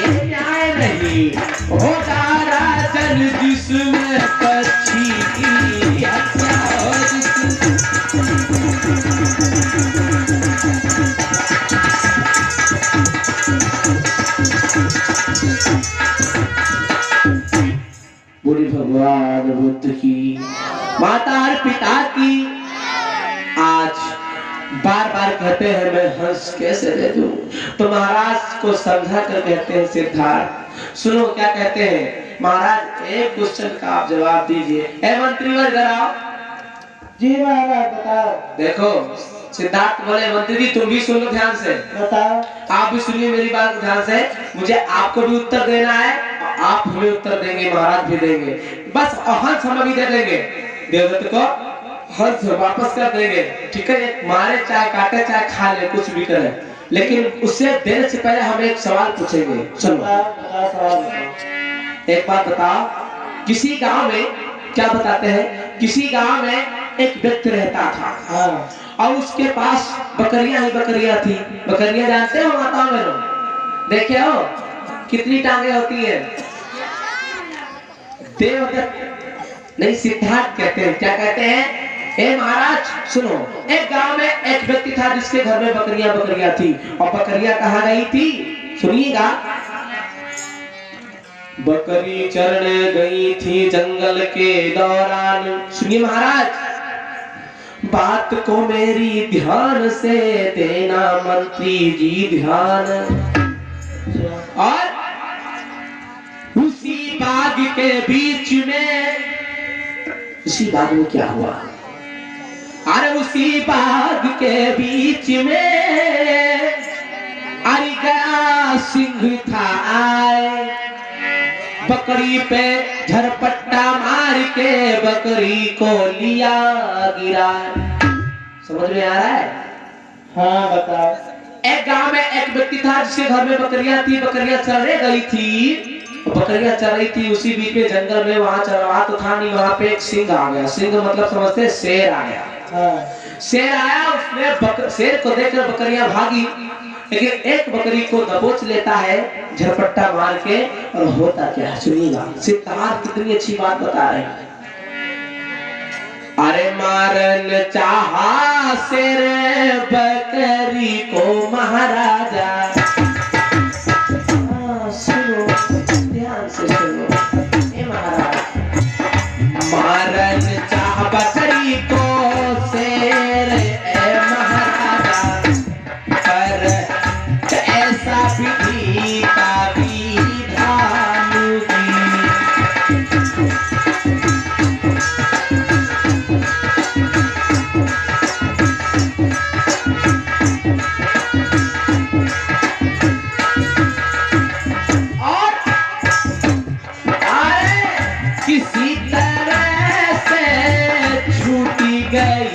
ये न्याय नहीं होगा राजन जिसमें पक्षी की हत्या हो। बोले भगवान बुद्ध की, माता और पिता की। आज बार बार कहते हैं मैं हंस कैसे दे दूं, तो महाराज को समझा कर कहते हैं सिद्धार्थ सुनो क्या कहते हैं। महाराज एक क्वेश्चन का आप जवाब दीजिए। ए मंत्री वर्ग आओ। जी महाराज बताओ। देखो सिद्धार्थ बोले, मंत्री जी तुम भी सुन लो ध्यान से, बताओ। आप भी सुनिए मेरी बात ध्यान से। मुझे आपको भी उत्तर देना है, आप हमें उत्तर देंगे, महाराज भी देंगे। बस हंस हम अभी दे देंगे, देवदत्त को हंस वापस कर देंगे, ठीक है। मारे चाहे काटे चाहे खा ले, कुछ भी करे, लेकिन उससे देने से पहले हम एक सवाल पूछेंगे। सुनो एक बात बताओ, किसी गांव में क्या बताते हैं, किसी गांव में एक व्यक्ति रहता था। हाँ। और उसके पास बकरियां ही बकरियां थी। बकरियां जानते हो माता में लोग, देखे हो कितनी टांगे होती है। देवदत्त नहीं, सिद्धार्थ कहते हैं, क्या कहते हैं, ए महाराज सुनो, एक गांव में एक व्यक्ति था जिसके घर में बकरियां बकरियां थी। और बकरियां कहाँ गई थी, सुनिएगा। बकरी चरने गई थी जंगल के दौरान। सुनिए महाराज, बात को मेरी ध्यान से देना मंत्री जी ध्यान। और उसी बाग के बीच में, उसी बाग में क्या हुआ, अरे उसी बाग के बीच में अरे गया सिंह था आए, बकरी पे झरपट्टा मार के बकरी को लिया गिरा। समझ में आ रहा है? हाँ बताओ। एक गांव में एक व्यक्ति था जिसके घर में बकरियां थी, बकरियां चरने गई थी, बकरियां चर रही थी। उसी बीच में जंगल में, वहां चरवा तो था नहीं, वहां पे एक सिंह आ गया। सिंह मतलब समझते शेर आ गया। हाँ। शेर आया, उसने शेर को देखकर बकरियां भागी, लेकिन एक बकरी को दबोच लेता है झरपट्टा मार के। और होता क्या है सुनिएगा, सिद्धार्थ कितनी अच्छी बात बता रहे हैं। अरे मारन चाहा शेर बकरी को महाराजा। सुनो, ध्यान से सुनो, ए महाराज। मारन चाह बकरी को शेर ए महाराजा, पर ऐसा विधि का विधान जी। किसी तरह से छूटी गई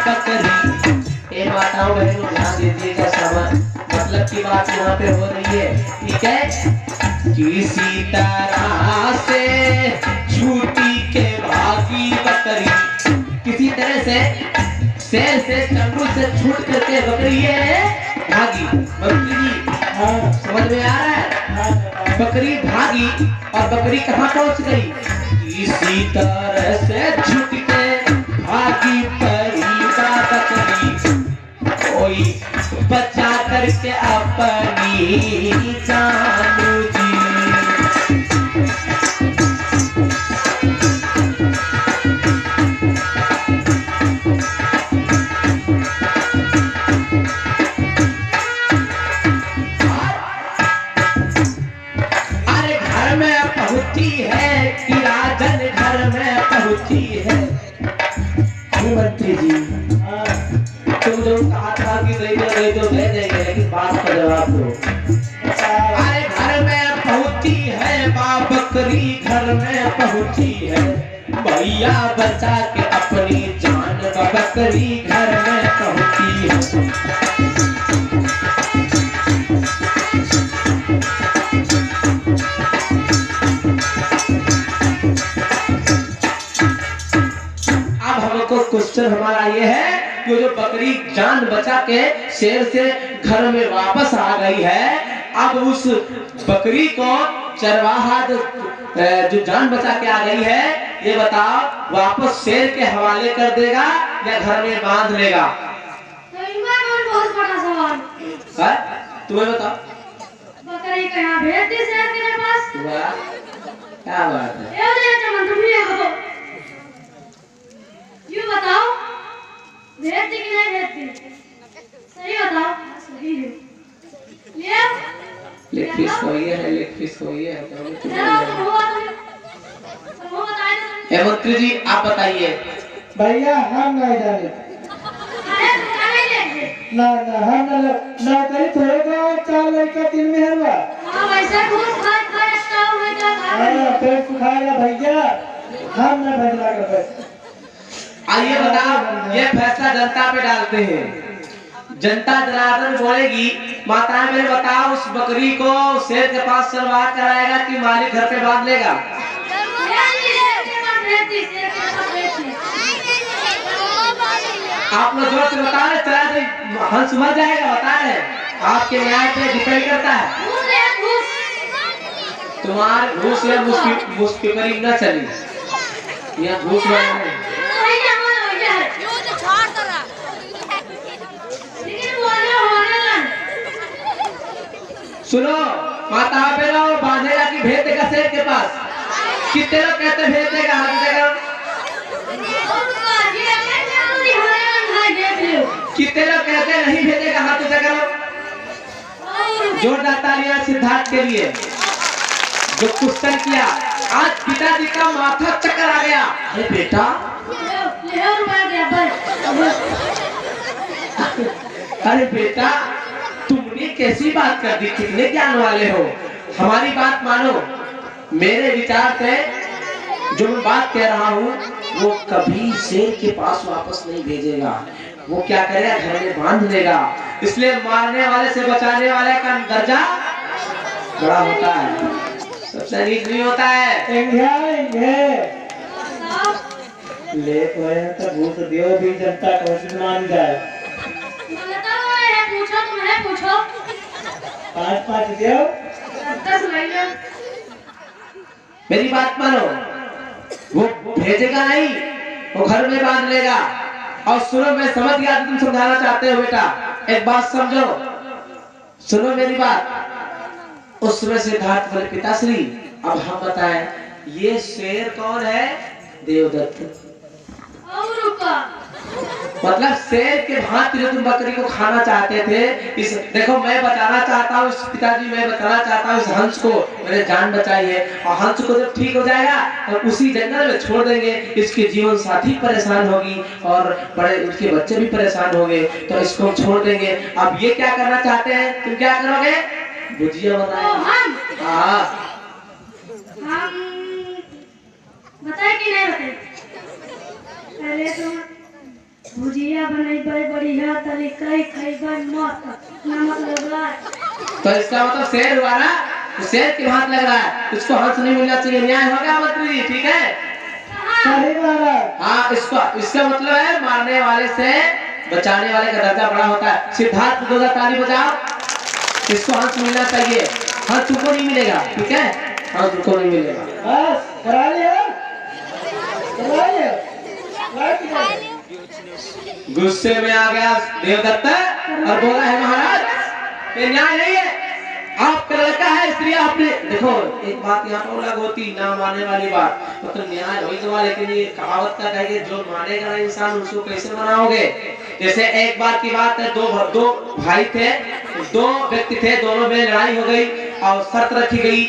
बकरी। ए माताओं बहनों ध्यान दीजिएगा, मतलब की बात यहाँ पे हो रही है, ठीक है। किसी तरह से छूटी के भागी बकरी, किसी तरह से शेर से चंगुल से छूट करके बकरी ये भागी। मंत्री जी समझ में आ रहा है? बकरी भागी और बकरी कहाँ पहुंच गई? इसी तरह से छूट के भागी परिता बकरी, कोई बचा करके अपनी जान जी। अरे घर में पहुंची है कि राजन घर में पहुंची है। मंत्री जी तुम जो कहा था कि दे देंगे, लेकिन बात का जवाब दो। अरे घर में पहुंची है बकरी, घर में पहुंची है भैया, बचा के अपनी जान बकरी घर में पहुंची है। अब हमको क्वेश्चन हमारा ये है कि जो बकरी जान बचा के शेर से घर में वापस आ गई है, अब उस बकरी को चरवाहा जो जान बचा के आ गई है, ये बताओ वापस शेर के हवाले कर देगा या घर में बांध लेगा? तो इनका कौन बहुत बड़ा सवाल है? तुम्हें बताओ। बकरी को यहाँ भेज दी शेर के पास। वाह, क्या बात है। ये ले चमन तुम ये हो, यूँ बताओ भेज दी कि नहीं भेज दी? सही बताओ। सही है। लेग पीस वही है, लेग पीस वही है। ए मंत्री जी आप बताइए। भैया हम नहीं जाने। ना ना हम नौकरी थोड़े को 4 लड़का 3 मेहरबा। पेट सुखाएगा भैया, हम न बदला कर। आइए बताओ, ये फैसला जनता पे डालते हैं। जनता जनार्दन बोलेगी, माता मेरे बताओ उस बकरी को शेर के पास चलवा कराएगा कि मालिक घर पे बांध लेगा? आप लोग जोर से बता रहे, चला तो हंस मर जाएगा, बता रहे आपके न्याय पे डिपेंड करता है। तुम्हारे घूस या मुस्किरी न चली, या घूस में सुनो, माता पे लो बांधेगा कि भेज देगा शेर के पास? कितने लोग कहते भेज देगा? हाथ देगा। कितने लोग कहते नहीं भेजेगा? हाथ देगा। जोरदार तालियां सिद्धार्थ के लिए जो क्वेश्चन किया। आज पिताजी का माथा चक्कर आ गया। अरे बेटा, अरे बेटा तुमने कैसी बात कर दी? कितने ज्ञान वाले हो, हमारी बात मानो। मेरे विचार से जो मैं बात कह रहा हूँ वो कभी शेर के पास वापस नहीं भेजेगा। वो क्या करेगा? घर में बांध लेगा। इसलिए मारने वाले से बचाने वाले का दर्जा बड़ा होता है, सबसे नीच नहीं होता है। ले तो भूत दियो भी जनता को मान जाए। पूछो, तुम्हें पूछो। 5-5 दियो। 10 ले लो। मेरी बात मानो, वो भेजेगा नहीं, वो घर में बांध लेगा। और सुनो, मैं समझ गया तुम समझाना चाहते हो बेटा, एक बात समझो, सुनो मेरी बात। उस समय सिद्धार्थ बोले पिताश्री अब हम बताएं ये शेर कौन है? देवदत्त। और रुका। मतलब शेर के भांति जो तुम बकरी को खाना चाहते थे, इस देखो मैं बचाना चाहता हूँ पिताजी, मैं बताना चाहता हूँ इस हंस को, मेरे जान बचाई है। और हंस को जब ठीक हो जाएगा तो उसी जंगल में छोड़ देंगे, इसके जीवन साथी परेशान होगी और बड़े उसके बच्चे भी परेशान होंगे, तो इसको छोड़ देंगे। अब ये क्या करना चाहते हैं, तुम क्या करोगे? भुजिया बनाएंगे। हाँ हम बताए कि नहीं बताए? पहले तो भुजिया बनाई बढ़िया तरीका ही खाइबा मत नमक लगला। तो इसका मतलब शेर हुआ ना, तो शेर के हाथ लग रहा है, इसको हंस नहीं मिलना चाहिए। न्याय होगा मंत्री जी? ठीक है, सही महाराज। हाँ। इसका मतलब है मारने वाले से बचाने वाले का दर्जा बड़ा होता है। सिद्धार्थ को ताली बजाओ, इसको हंस मिलना चाहिए, हंस तुमको नहीं मिलेगा। ठीक है, हंस तुमको नहीं मिलेगा। बस करा लिया, करा लिया। गुस्से में आ गया देवदत्त और बोला है महाराज ये न्याय नहीं है, आपका लड़का है इसलिए आपने देखो। एक बात यहाँ पर अलग होती ना मानने वाली बात, मतलब न्याय वही तो, लेकिन ये कहावत का कहेंगे जो मानेगा ना इंसान उसको कैसे मनाओगे। जैसे एक बार की बात है, दो भाई थे, दो व्यक्ति थे, दोनों में लड़ाई हो गई और शर्त रखी गई,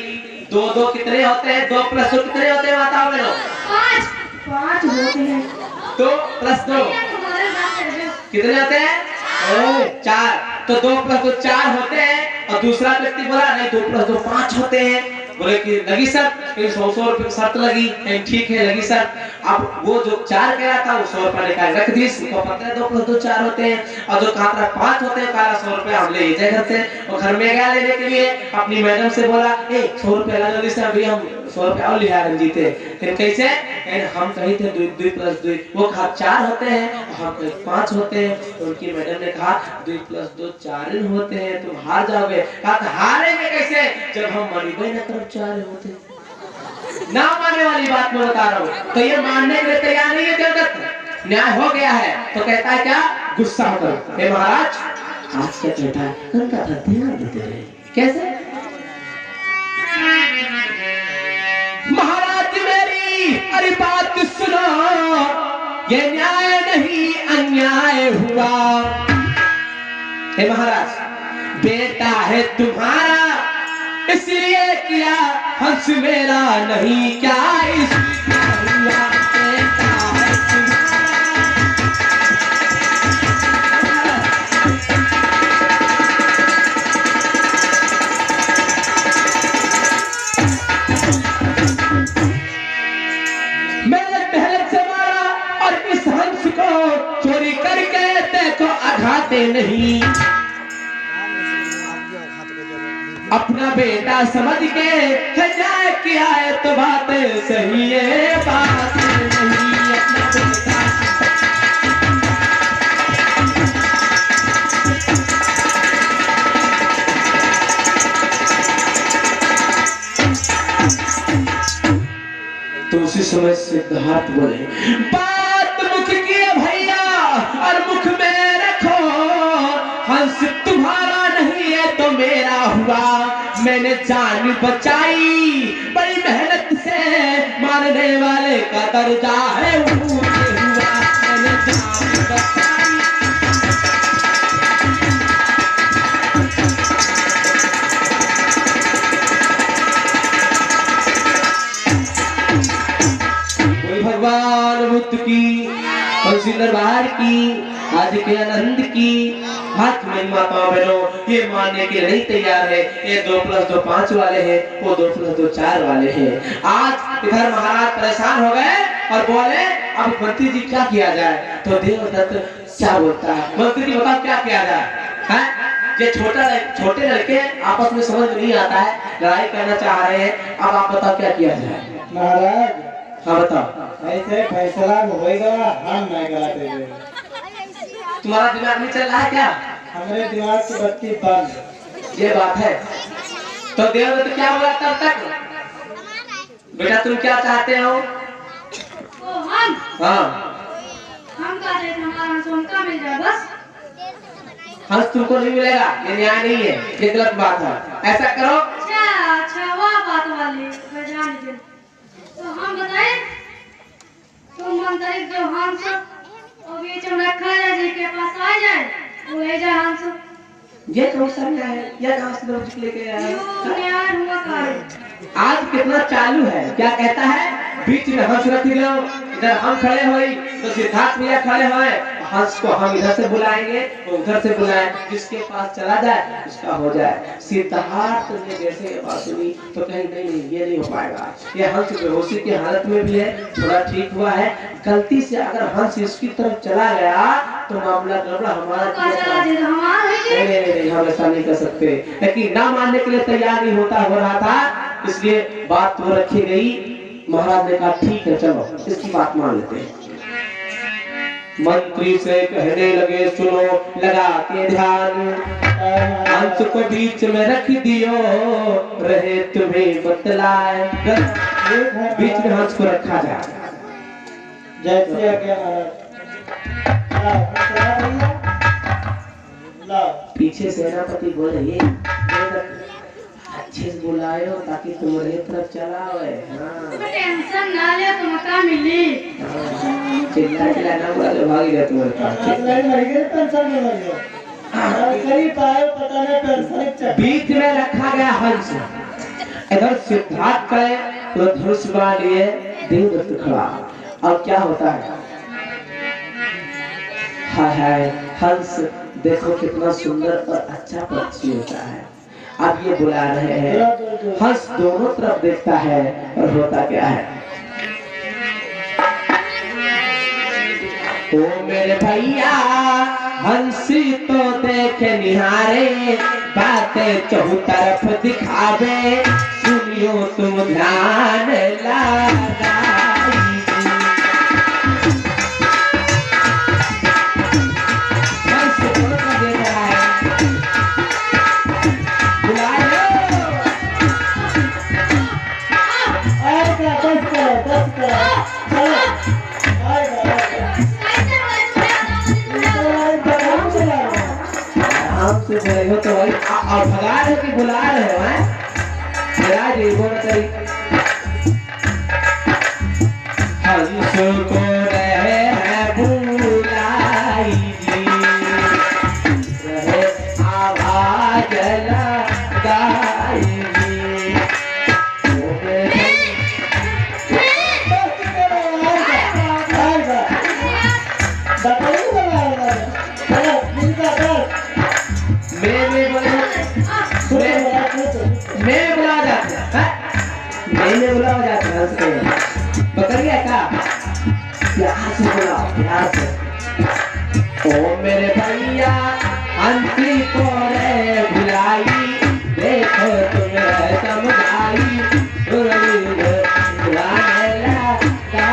दो कितने होते हैं? 2 + 2 कितने होते हैं माताओं बहनों? 5 होते हैं। 2 + 2 कितने होते हैं? 4। तो 2 + 2 4 होते हैं। और दूसरा व्यक्ति बोला नहीं 2 + 2 5 होते हैं। बोले कि लगी शर्त, 100 रुपए की शर्त लगी, ठीक है लगी शर्त। अब वो जो 4 कह रहा था वो 100 रुपए निकाल रख दी, उसको पता है 2 + 2 4 होते हैं। और जो कहा था 5 होते हैं, कहा 100 रुपए हम ले जाए घर से। और घर में गया लेने के लिए, अपनी मैडम से बोला 100 रुपए ला जल्दी से, अभी हम 100 रुपए और लिया रंजीते। फिर कैसे? हम कहीं थे 2 + 2, वो कहा 4 होते हैं, हम कहीं 5 होते हैं। तो उनकी मैडम ने कहा 2 + 2 4 होते हैं, तुम हार जाओगे। कहा हारेंगे कैसे जब हम मरीबे न तरफ 4 होते। ना मानने वाली बात मैं बता रहा हूँ, तो ये मानने के लिए तैयार नहीं है देवदत्त। न्याय हो गया है तो कहता है क्या? गुस्सा होकर हे महाराज आज क्या कहता है, कल का था ध्यान देते रहे। कैसे? महाराज मेरी अरे बात सुनो, ये न्याय नहीं अन्याय हुआ। हे महाराज बेटा है तुम्हारा इसलिए किया, हंस मेरा नहीं क्या इसलिए हुआ। बेटा है मैंने मेहनत से मारा और इस हंस को चोरी करके देखो आघाते नहीं, अपना बेटा समझ के न्याय किया है तो बात सही है, बात नहीं अपना बेटा। तो उसी समय सिद्धार्थ बोले बात मुख की भैया और मुख में रखो, हंस तुम्हारा नहीं है तो मेरा हुआ। मैंने जान बचाई बड़ी मेहनत से, मारने वाले का दर्जा है ऊपर हुआ। मैंने जान बचाई। बोल भगवान बुद्ध की और दरबार की, आज के आनंद की। हाथ में माता बहनों ये मानने के लिए नहीं तैयार है, ये 2 + 2 5 वाले हैं, वो 2 + 2 4 वाले हैं। आज इधर महाराज परेशान हो गए और बोले अब मंत्री जी क्या किया जाए। तो देवदत्त क्या बोलता है, मंत्री जी बताओ क्या किया जाए। ये छोटे लड़के आपस में समझ नहीं आता है, लड़ाई करना चाह रहे हैं, अब आप बताओ क्या किया जाए। महाराज हाँ बताओ। ऐसे फैसला होएगा हम नहीं कराते हुए। तुम्हारा दिमाग नहीं चल रहा है क्या? हमारे दिमाग की बत्ती बंद। ये बात है। तो देवदत्त क्या बोला तब तक? बेटा तुम क्या चाहते हो? हम हाँ हंस उनका मिल जाए बस। हंस तुमको नहीं मिलेगा, ये न्याय नहीं है, ये गलत बात है। ऐसा करो, अच्छा अच्छा वह बात वाली मैं जान गई। तो हम बताए तुम मंत्री जो हंस और बीच में रखा है जी के पास आ जाए वो ले जाए हंस। ये कौन सा न्याय है? ये कहाँ से लोग लेके आया है? क्यों न्याय हुआ का है? आज कितना चालू है, क्या कहता है? बीच में हंस रख दो, इधर हम खड़े हुई तो सिद्धार्थ भैया खड़े हुए, हंस को हम इधर से बुलाएंगे तो उधर से बुलाएं, जिसके पास चला जाए उसका हो जाए। सिद्धार्थ ने जैसे ये बात सुनी तो कहीं नहीं नहीं ये नहीं हो पाएगा, ये हंस बेहोशी की हालत में भी है, थोड़ा ठीक हुआ है, गलती से अगर हंस इसकी तरफ चला गया तो मामला गड़बड़ हमारा नहीं, हम ऐसा नहीं कर सकते। लेकिन ना मानने के लिए तैयार नहीं हो रहा था, इसलिए बात तो रखी गई। महाराज ने कहा ठीक है चलो इसकी बात मान लेते हैं। मंत्री से कहने लगे सुनो लगा के ध्यान, हंस को बीच में रख दियो रहे तुम्हें बतलाए। बीच में हंस को रखा जाए जैसे आज्ञा महाराज। पीछे सेनापति बोले ये अच्छे से बुलाए हो ताकि तुम्हारे तरफ चला है। टेंशन ना ले तुमका मिली। चिल्ला चिल्ला ना बोला तो भाग गया तुम्हारे पास। बीच में रखा गया हंस, इधर सिद्धार्थ करे तो धनुष बाण लिए देवदत्त खड़ा। अब क्या होता है? हाय हाय हंस देखो कितना सुंदर और अच्छा पक्षी होता है। अब ये बुला रहे हैं, हंस दोनों तरफ देखता है और होता क्या है? ओ मेरे भैया हंसी तो देखे निहारे, बातें चहु तरफ दिखावे, सुनियो तुम ध्यान लगाई। हंस दोनों तरफ देख रहा है, आपसे बोले हो तो भाई और भगा रहे कि बुला रहे हो हैं? भगा जी बोल करी हंस को रहे हैं बुलाई जी, रहे आवाज लगाई जी। मैं बुला जाता है, मैं बुला जाता है उसके पकड़िए का प्यार से बुलाओ प्यार से। ओ मेरे भैया हंसी को रे भुलाई, देखो तुम्हें समझाई बुलाने लगा।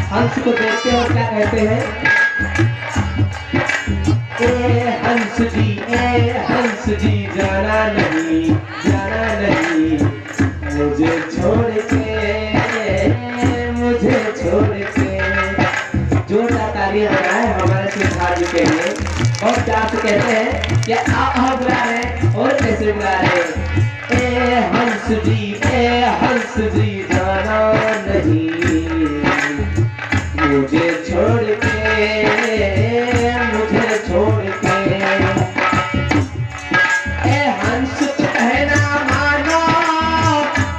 हंस को देखते हो क्या कहते हैं? ए हंस जी जाना नहीं मुझे छोड़ के। जोरदार तालियां बजाएं हमारे सिद्धार्थ जी के लिए। और प्यार से कहते हैं कि आप बुला रहे और कैसे बुला रहे? ए हंस जी जाना नहीं मुझे छोड़ के। ए हंस तो कहना मानो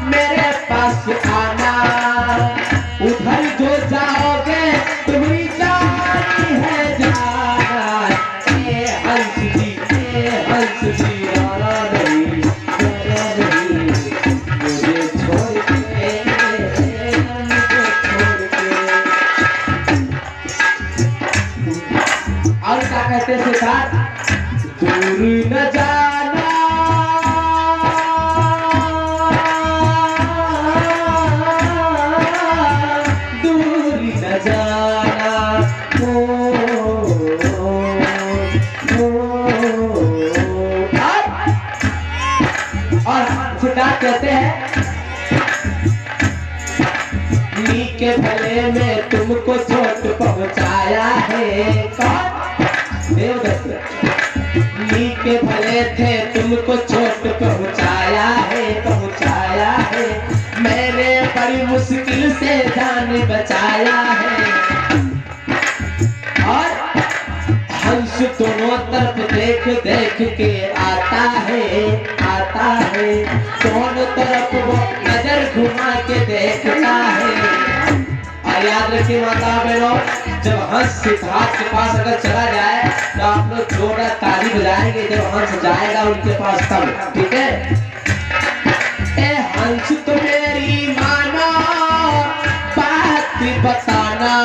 मेरे पास आना, उधर जो जाओगे तुम्हें जानी है जाना। ए हंस जी जाना नहीं मुझे छोड़ के। और क्या कहते हैं सिद्धार्थ? दूर न जाना दूर न जाना और खुदा कहते हैं नी के भले में तुमको चोट पहुंचाया है कौन? देवदत्त। नी के भले थे तुमको चोट पहुंचाया है मैंने बड़ी मुश्किल से जान बचाया है। और हंस दोनों तरफ देख देख के आता है दोनों तरफ वो नजर घुमा के देखता है। और याद रखिए माता बहनों, जब हंस सिद्धार्थ के पास अगर चला जाए तो आप लोग जोरदार ताली बजाएंगे जब हंस जाएगा उनके पास तब, ठीक है? ए हंस तो मेरी माना बात बताना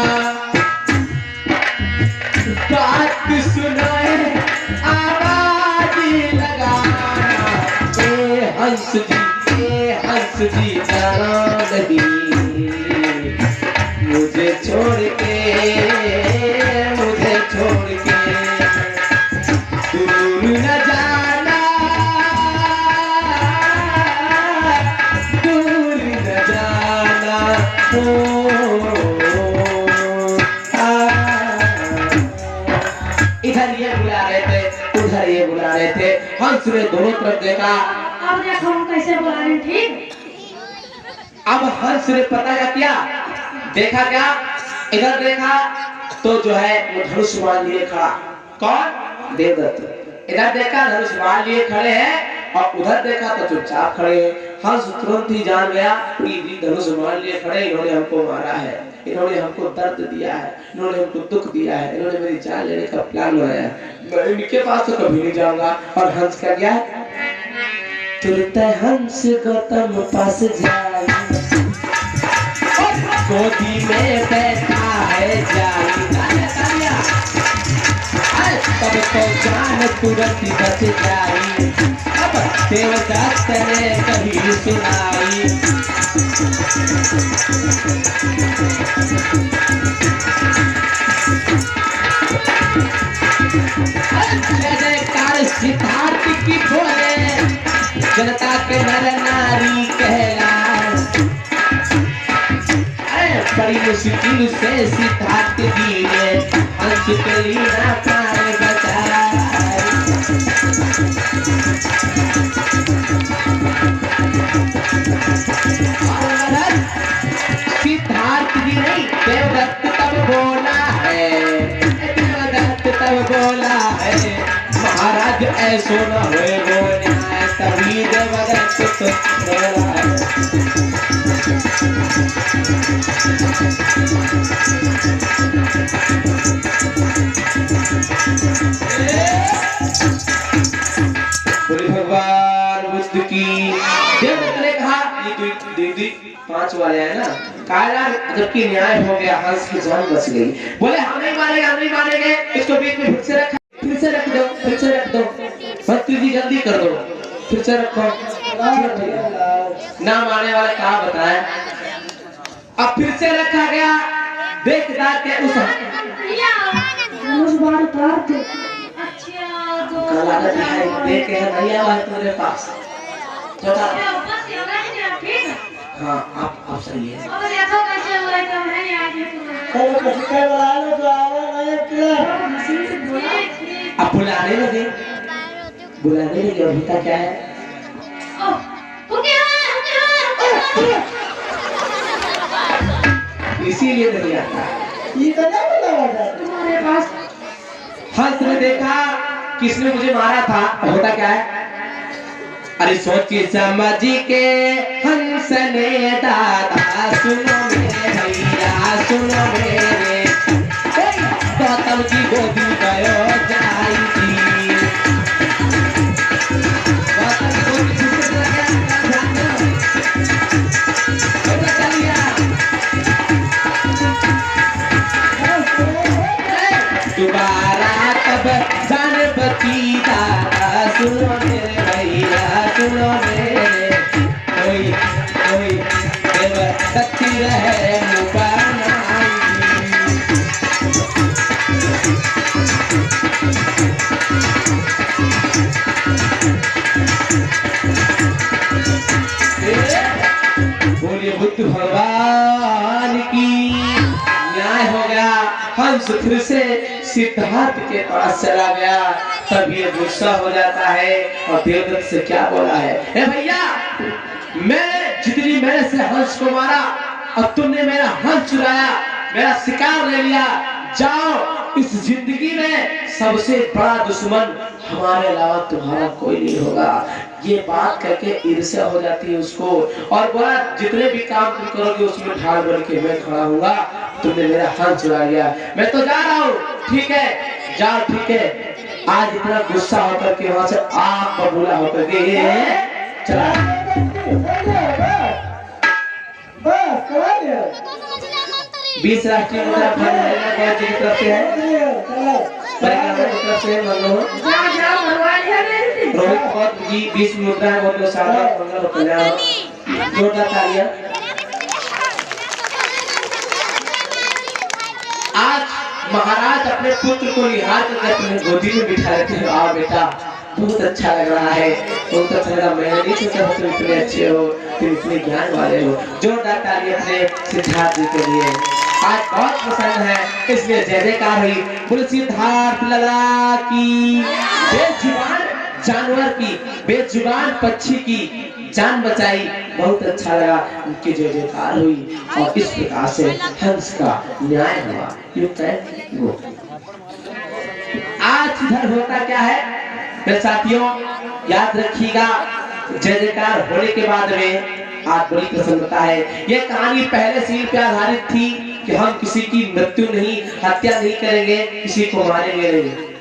बात सुनाए आवाज लगाना। ए हंस जी जाना नहीं मुझे छोड़ के दूर न जाना दूर न जाना इधर ये बुला रहे थे उधर ये बुला रहे थे। हंस ने दोनों तरफ देखा। अब देखो हम कैसे बुला रहे हैं, ठीक? अब हंस ने पता क्या देखा, क्या इधर देखा तो जो है वो धनुष बाण लिए खड़ा। कौन? देवदत्त। इधर देखा धनुष बाण लिए खड़े हैं और उधर देखा तो चुपचाप खड़े हैं। हंस तुरंत ही जान गया कि धनुष बाण लिए खड़े, इन्होंने हमको मारा है, इन्होंने हमको दर्द दिया है, इन्होंने हमको दुख दिया है, इन्होंने मेरी जान लेने का प्लान बनाया है, मैं इनके पास तो कभी नहीं जाऊंगा। और हंस क्या गया तुरंत हंस गौतम पास जाए गोदी में बैठा है जाई तब तो जान तुरंत बच जाई। अब देवदत्त ने कहीं सुनाई जयकार सिद्धार्थ की बोले जनता के नर नारी कहलाए। बड़ी मुश्किल से सिद्धार्थ जी ने हंस के लीला पार बचाया। सिद्धार्थ जी नहीं देवदत्त तब बोला है महाराज ऐसो न हुए वो न्याय तभी देवदत्त तो बोला है। भगवान बुद्ध की। देवदत्त ने कहा ये दीदी 5 वाले है ना काला, जबकि न्याय हो गया, हंस की जान बच गई। बोले हम नहीं मानेंगे इसको बीच में फिर से रख दो मंत्री जी जल्दी कर दो, फिर से रखो। ना मानने वाले कहा बताए। अब फिर से रखा गया, देखदार के उस बार उतार दे। अच्छा तो काला दिखाई देख के नहीं आया है तुम्हारे पास बता। हाँ आप सही है। अब देखो कैसे हो रहा है, तो नहीं आगे चलो किसी का बुला लो तो आवाज नहीं क्लियर। मशीन से बोला अब बुलाने लगे अभी का क्या है? इसीलिए नहीं आता ये कदा बुलावा तुम्हारे पास। हंस ने देखा किसने मुझे मारा था, होता क्या है? अरे सोची समझ के हंस ने दादा सुनो मेरे भैया सुनो मेरे गौतम जी गोदी गयो जाई जी। गौतम गोदी किससे लगा दोबारा तब जान सती दादा सुनो मेरे भैया सुनो मेरे, कोई कोई देव सती रहे मुबारक। बोलिए बुद्ध भगवान की। न्याय हो गया। हंस फिर से सिद्धार्थ के पास चला गया। तब ये गुस्सा हो जाता है और देवदत्त से क्या बोला है, ए भैया मैंने से हंस को मारा, अब तुमने मेरा हंस चुराया, मेरा शिकार ले लिया, जाओ इस जिंदगी में सबसे बड़ा दुश्मन हमारे अलावा तुम्हारा कोई नहीं होगा। ये बात करके ईर्ष्या हो जाती है उसको और बोला जितने भी काम तुम करोगे उसमें ढाल बन के मैं खड़ा हूँगा, तुमने मेरा हंस चुरा लिया, मैं तो जा रहा हूँ। ठीक है जाओ, ठीक है। आज इतना गुस्सा होकर के वहां से आप बबूला होकर के चला। बस करा दिया। 20 राष्ट्रीय मुद्रा फंड की तरफ से है, परिक्रमा की तरफ से रोहित पौत जी 20 मुद्रा है, वो तो सारा मंगल कल्याण जोरदार तालियां। आज महाराज अपने पुत्र को निहार करके अपने गोदी में बिठा लेते हैं। आओ बेटा, बहुत अच्छा लग रहा है, बहुत अच्छा लगा। मैंने नहीं सोचा तुम इतने अच्छे हो, तुम इतने ज्ञान वाले हो। जोरदार ताली अपने सिद्धार्थ जी के लिए। आज बहुत पसंद है इसलिए जय जयकार हुई। बोल सिद्धार्थ लाला की। बेजुबान जानवर की, बेजुबान पक्षी की जान बचाई, बहुत अच्छा लगा। उनकी जय जयकार हुई और इस प्रकार से हंस का न्याय हुआ। युक्त है वो। आज इधर होता क्या है मेरे साथियों, याद रखिएगा, जय जयकार होने के बाद में आज बड़ी प्रसन्नता है। ये कहानी पहले सीन पे आधारित थी कि हम किसी की मृत्यु नहीं, हत्या नहीं करेंगे, किसी को मारेंगे नहीं।